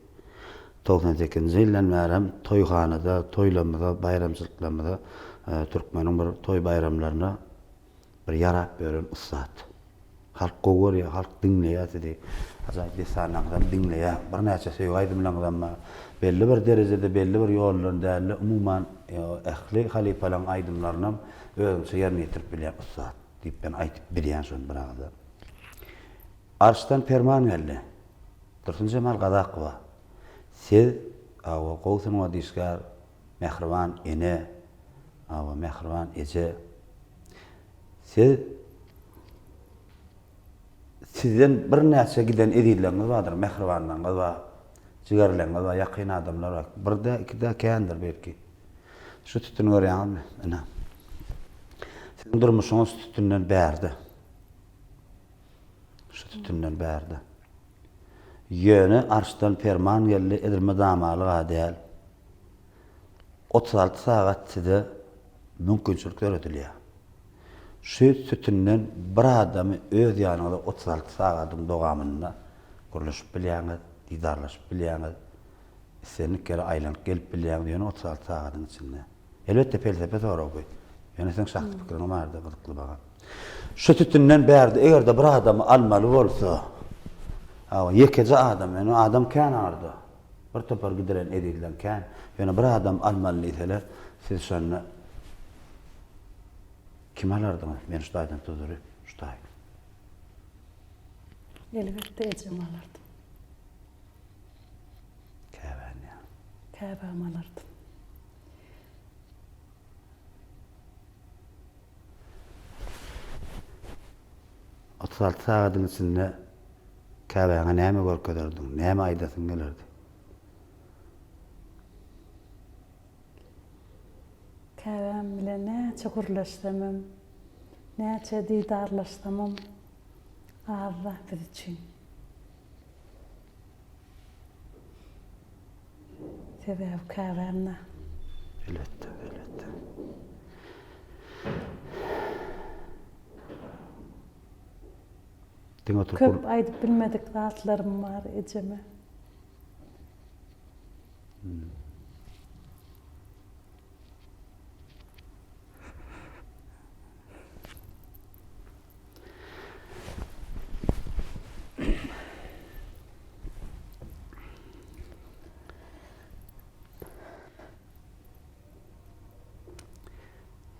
98-nji ýyldan bäri toýhanada, toýlamada, bayramçylyklarymyzda türkmeniň bir toý bayramlaryna bir ýarap beren ustad. Halk gowurýar, halk dinleýär dedi. Ajaýyp desanaňdan dinleýär. Bir näçe söýüp aýdymlaňdan belli bir derejede, belli bir ýollardan däli umumyň ähli halifalaryň aýdymlaryny özüňçe ýerine ýetirip bilýär ustad diýip ben aýtyp bilýän şonu bir agda. Arşdan ferman geldi. Dursun Cemal Gadakowa. Siz awa gowsun wa diýişgär mehriban ene, awa mehriban eje. Sizden bir näçe giden edilleriniz bardyr, mehribanlygyňyz bar, jigerleriniz bar, ýakyn adamlar bar. Birde, ikide kendir belki. Şu tütün görýärmi? Ana. Sizin durmuşyňyz tütünden bärdi. Şu tütünden bärdi. Ýöne arşdan ferman geldi, edilme damalyga däl. 36 sagat size mümkinçilik öğretilýär. Şu tütünden bir adamy öz ýanyňda 36 sagatyň dogamyna guruluşyp bilýäňiz, didarlaşyp bilýäňiz. Seni kere aýlanyp gelip bilýäňiz ýöne 36 sagatyň içinde. Elbetde felsefe soragy. Ýöne sen şahsy pikiriň bardy, gydykly baga. Şu tütünden bärdi, egerde bir adamy almaly bolsa, ýekece adam, ýöne adam kän ardy. Bir topar gidiren edilen kän, ýöne bir adam almaly diýseler, siz şonu kim alardyňyz? Men şutaýdan tuturyp, şutaý. Elbetde ejem alardım. Käbän ýa. Käbän alardım. Otsalty sagatyň içinde käbäňe näme görkezerdiň, näme aýdasyň gelerdi? Käbän bilen näçe gurlaşdymam, näçe didarlaşdymam. Allah biz için. Sebep kavamna. Elbette, elbette. Köp aydıp bilmedik zatlarım var eceme.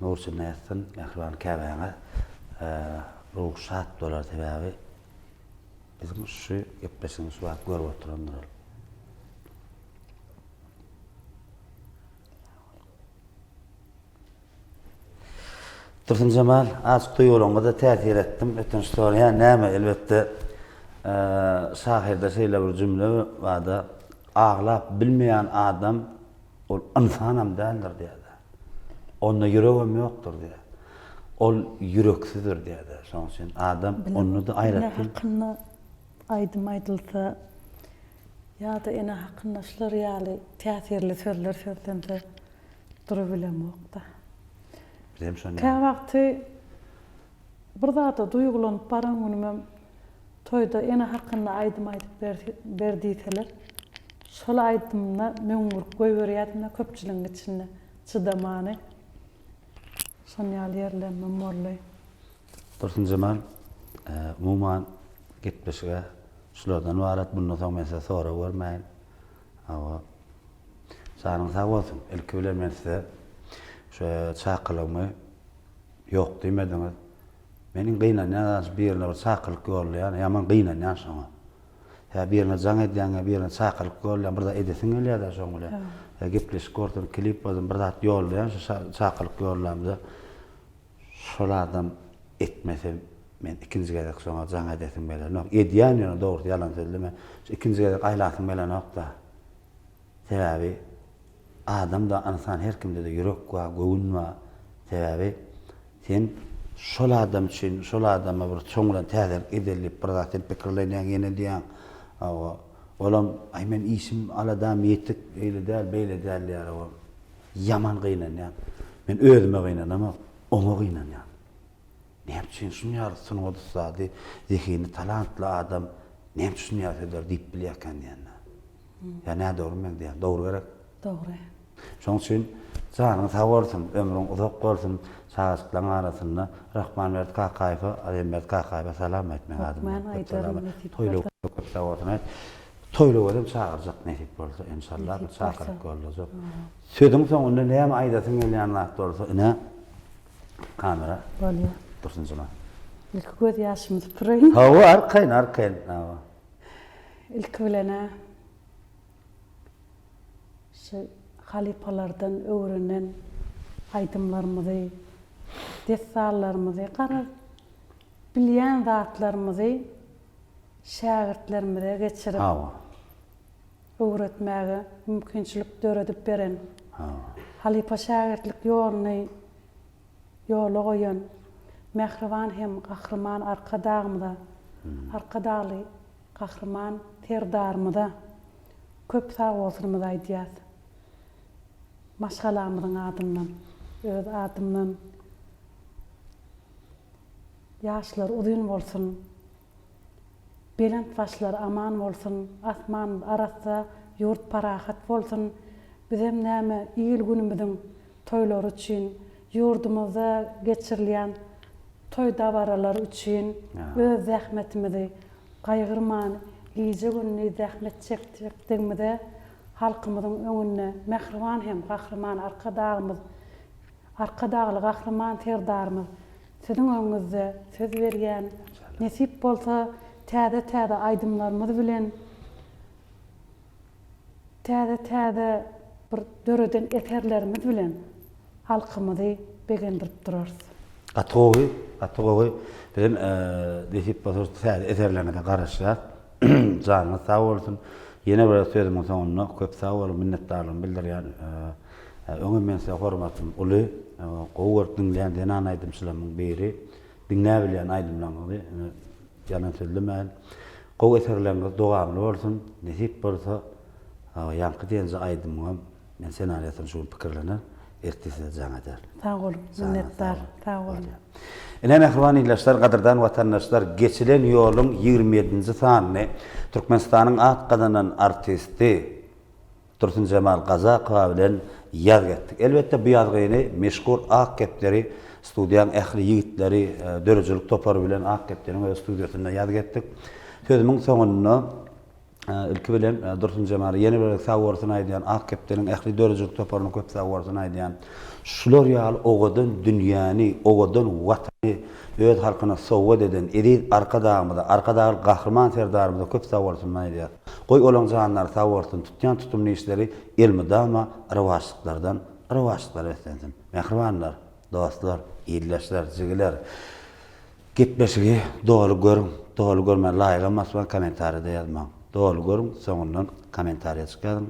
Nurçun nästin ähran käbäňe ruhsat dolar sebäbi bizim şu gepleşigimiz wagt görüp oturanlar. Dursun Cemal, az duyulunga da täsir etdim. Ötün soruya näme elbette şahirde şeýle bir cümle wada aglap bilmeýän adam ol insanam däldir diýär. Onda yüregim yoktur diye. Ol yüreksizdir diye de. Şoň üçin adam onu da aýratdy. Hakkında aydım aydılsa ya da ene hakkında şular ýaly täsirli sözler sözlense durup bilemokda. Bilem şonu. Ka wagty bir zata duýgulanyp baran günüm toýda ene hakkında aydım aýdyp berdiýseler. Şol aydymna meňur goýberýärdim köpçüligiň içinde çydamany. Sonyal yerlerime morlay. Dursun Cemal, umuman gitmişige şulardan warat bundan soň men size sora bermäin. Awa sanyň sag bolsun. Ilki bilen men size şu çakylymy ýok diýmediňiz. Meniň gynanýan birine bir çakylyk görýän, ýaman gynanýan şoňa. Ya birine jaň edýän, birine çakylyk görýän, bir da edesiň gelýär da şoň bilen. Gepleşip gördüm, klip bolsun, bir zat ýollaýan, şu çakylyk görýände şol adam etmese men ikinji gezek soňa jaň edesim bilen. Edýän ýöne dogry ýalan söýleme. Ikinji gezek aýlasym bilen okda. Sebäbi adam da insan her kimde de ýürek we göwün we sebäbi sen şol adam üçin, şol adama bir çoňlan täzer edilip bir zat pikirlenýän ýene diýän. Olam ay men isim aladam ýetdik, eýle däl, beýle däl ýar o. Yaman gynanýan. Men özüme gynanamam, oňa gynanýan. Näme üçin şunu ýaratsyň odusady, zehini talantly adam näme üçin ýaratdylar diýip bilýärken diýende. Ya näde dogry men diýen, dogry gerek. Dogry. Şoň üçin janyň sag bolsun, ömrüň uzak bolsun, şahsyklaryň arasynda Rahman Mert Kakaýew, Alem Mert Kakaýew salam etmek adam. Men aýdarym Toýluk sawatynat. Toýluk edip çağırjak näsip bolsa inşallah çağırıp gollajak. Söýdüň soňunda näme aýdasyň gelýän wagt bolsa ine kamera bolýar. Dursun Cemal. İlk göz ýaşymyz püreýin. Hawa arkayn. Hawa. İlk bilene şu halipalardan öwrenen aýdymlarymyzy, dessallarymyzy, gara bilýän zatlarymyzy şagirtlerimize geçirip öwretmäge mümkinçilik döredip beren. Halipa şagirtlik ýoluny ýola goýan Mehriban hem gahrman arkadağımda, arkadaly gahrman terdarmyda köp sag bolsunmyz aýdýar. Maşgalamyň adymdan, öz adymdan ýaşlar uzun bolsun, belent başlar aman bolsun, asman arasda ýurt parahat bolsun, bizem näme ýyl günümiziň toýlary üçin, ýurdumyzda geçirilýän toy dabaralar üçin öz zähmetimizi gaýgyrman, ýyjy günni zähmet çekdigimizde halkymyzyň öňünde Mehriban hem gahrman arkadagly gahrman terdarmyz siziň öňüňizde söz berýän nesip bolsa täze aýdymlarymyz bilen täze bir döreden eserlerimiz bilen halkymyzy begendirip durarys. Atogy bilen desip bolsa täze eserlerine garaşýar. Janyňy sag bolsun. Yine bir sözümiň soňuna köp sag bolup minnetdarlygymy bildirýän. Öňe men size hormatym uly, gowurt dinleýän denan aýdymçylaryň biri, dinläp bilýän aýdymlaryny yanan söylümen. Gow eserleriniz dowamly bolsun, nesip bolsa, ýanky diýenje aýdymam, men senariýasyny şu pikirlener, ertesi jaňajar. Sağ olun, minnetdar, sağ olun. Ine mehriban illaşlar, gadyrdan watandaşlar, geçilen ýoluň 27-nji sanyny Türkmenistanyň ak gadanan artisti Dursun Cemal Gazakow bilen ýaz getdik. Elbetde bu ýazgyny meşhur ak kepleri, studiýanyň ähli ýigitleri, dörejlik topary bilen ak kepleriň öz studiýasynda ýaz getdik. Sözümiň soňunda ilki bilen Dursun Cemal ýene bir sawwarsyny aýdýan ak kepleriň ähli dörejlik toparyny köp sawwarsyny aýdýan. Şular ýaly ogadan dünýäni, ogadan watany öz halkyna sowgat eden edil arkadagy gahrman serdarymyza köp sawwarsyny aýdýar. Goý olaň janlar sawwarsyny tutýan tutumly işleri elmidama rawaşlyklar etsensin. Mehribanlar, dostlar, ýyllaşlar, jigiler. Gepleşigi dogry görüň, dogry görmän laýyk emasman kommentariýa ýazmaň. Dogry görüň, soňundan kommentariýa çykaryň,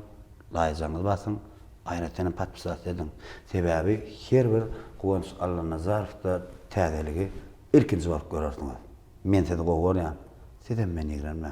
laýyjanyňyzy basyň. Aýratanyň patpysat edin. Sebäbi her bir Guwanç Allanazarowda täzeligi ilkinji bolup görersiňiz. Men seni gowurýan, sizden meni ýigrenmä.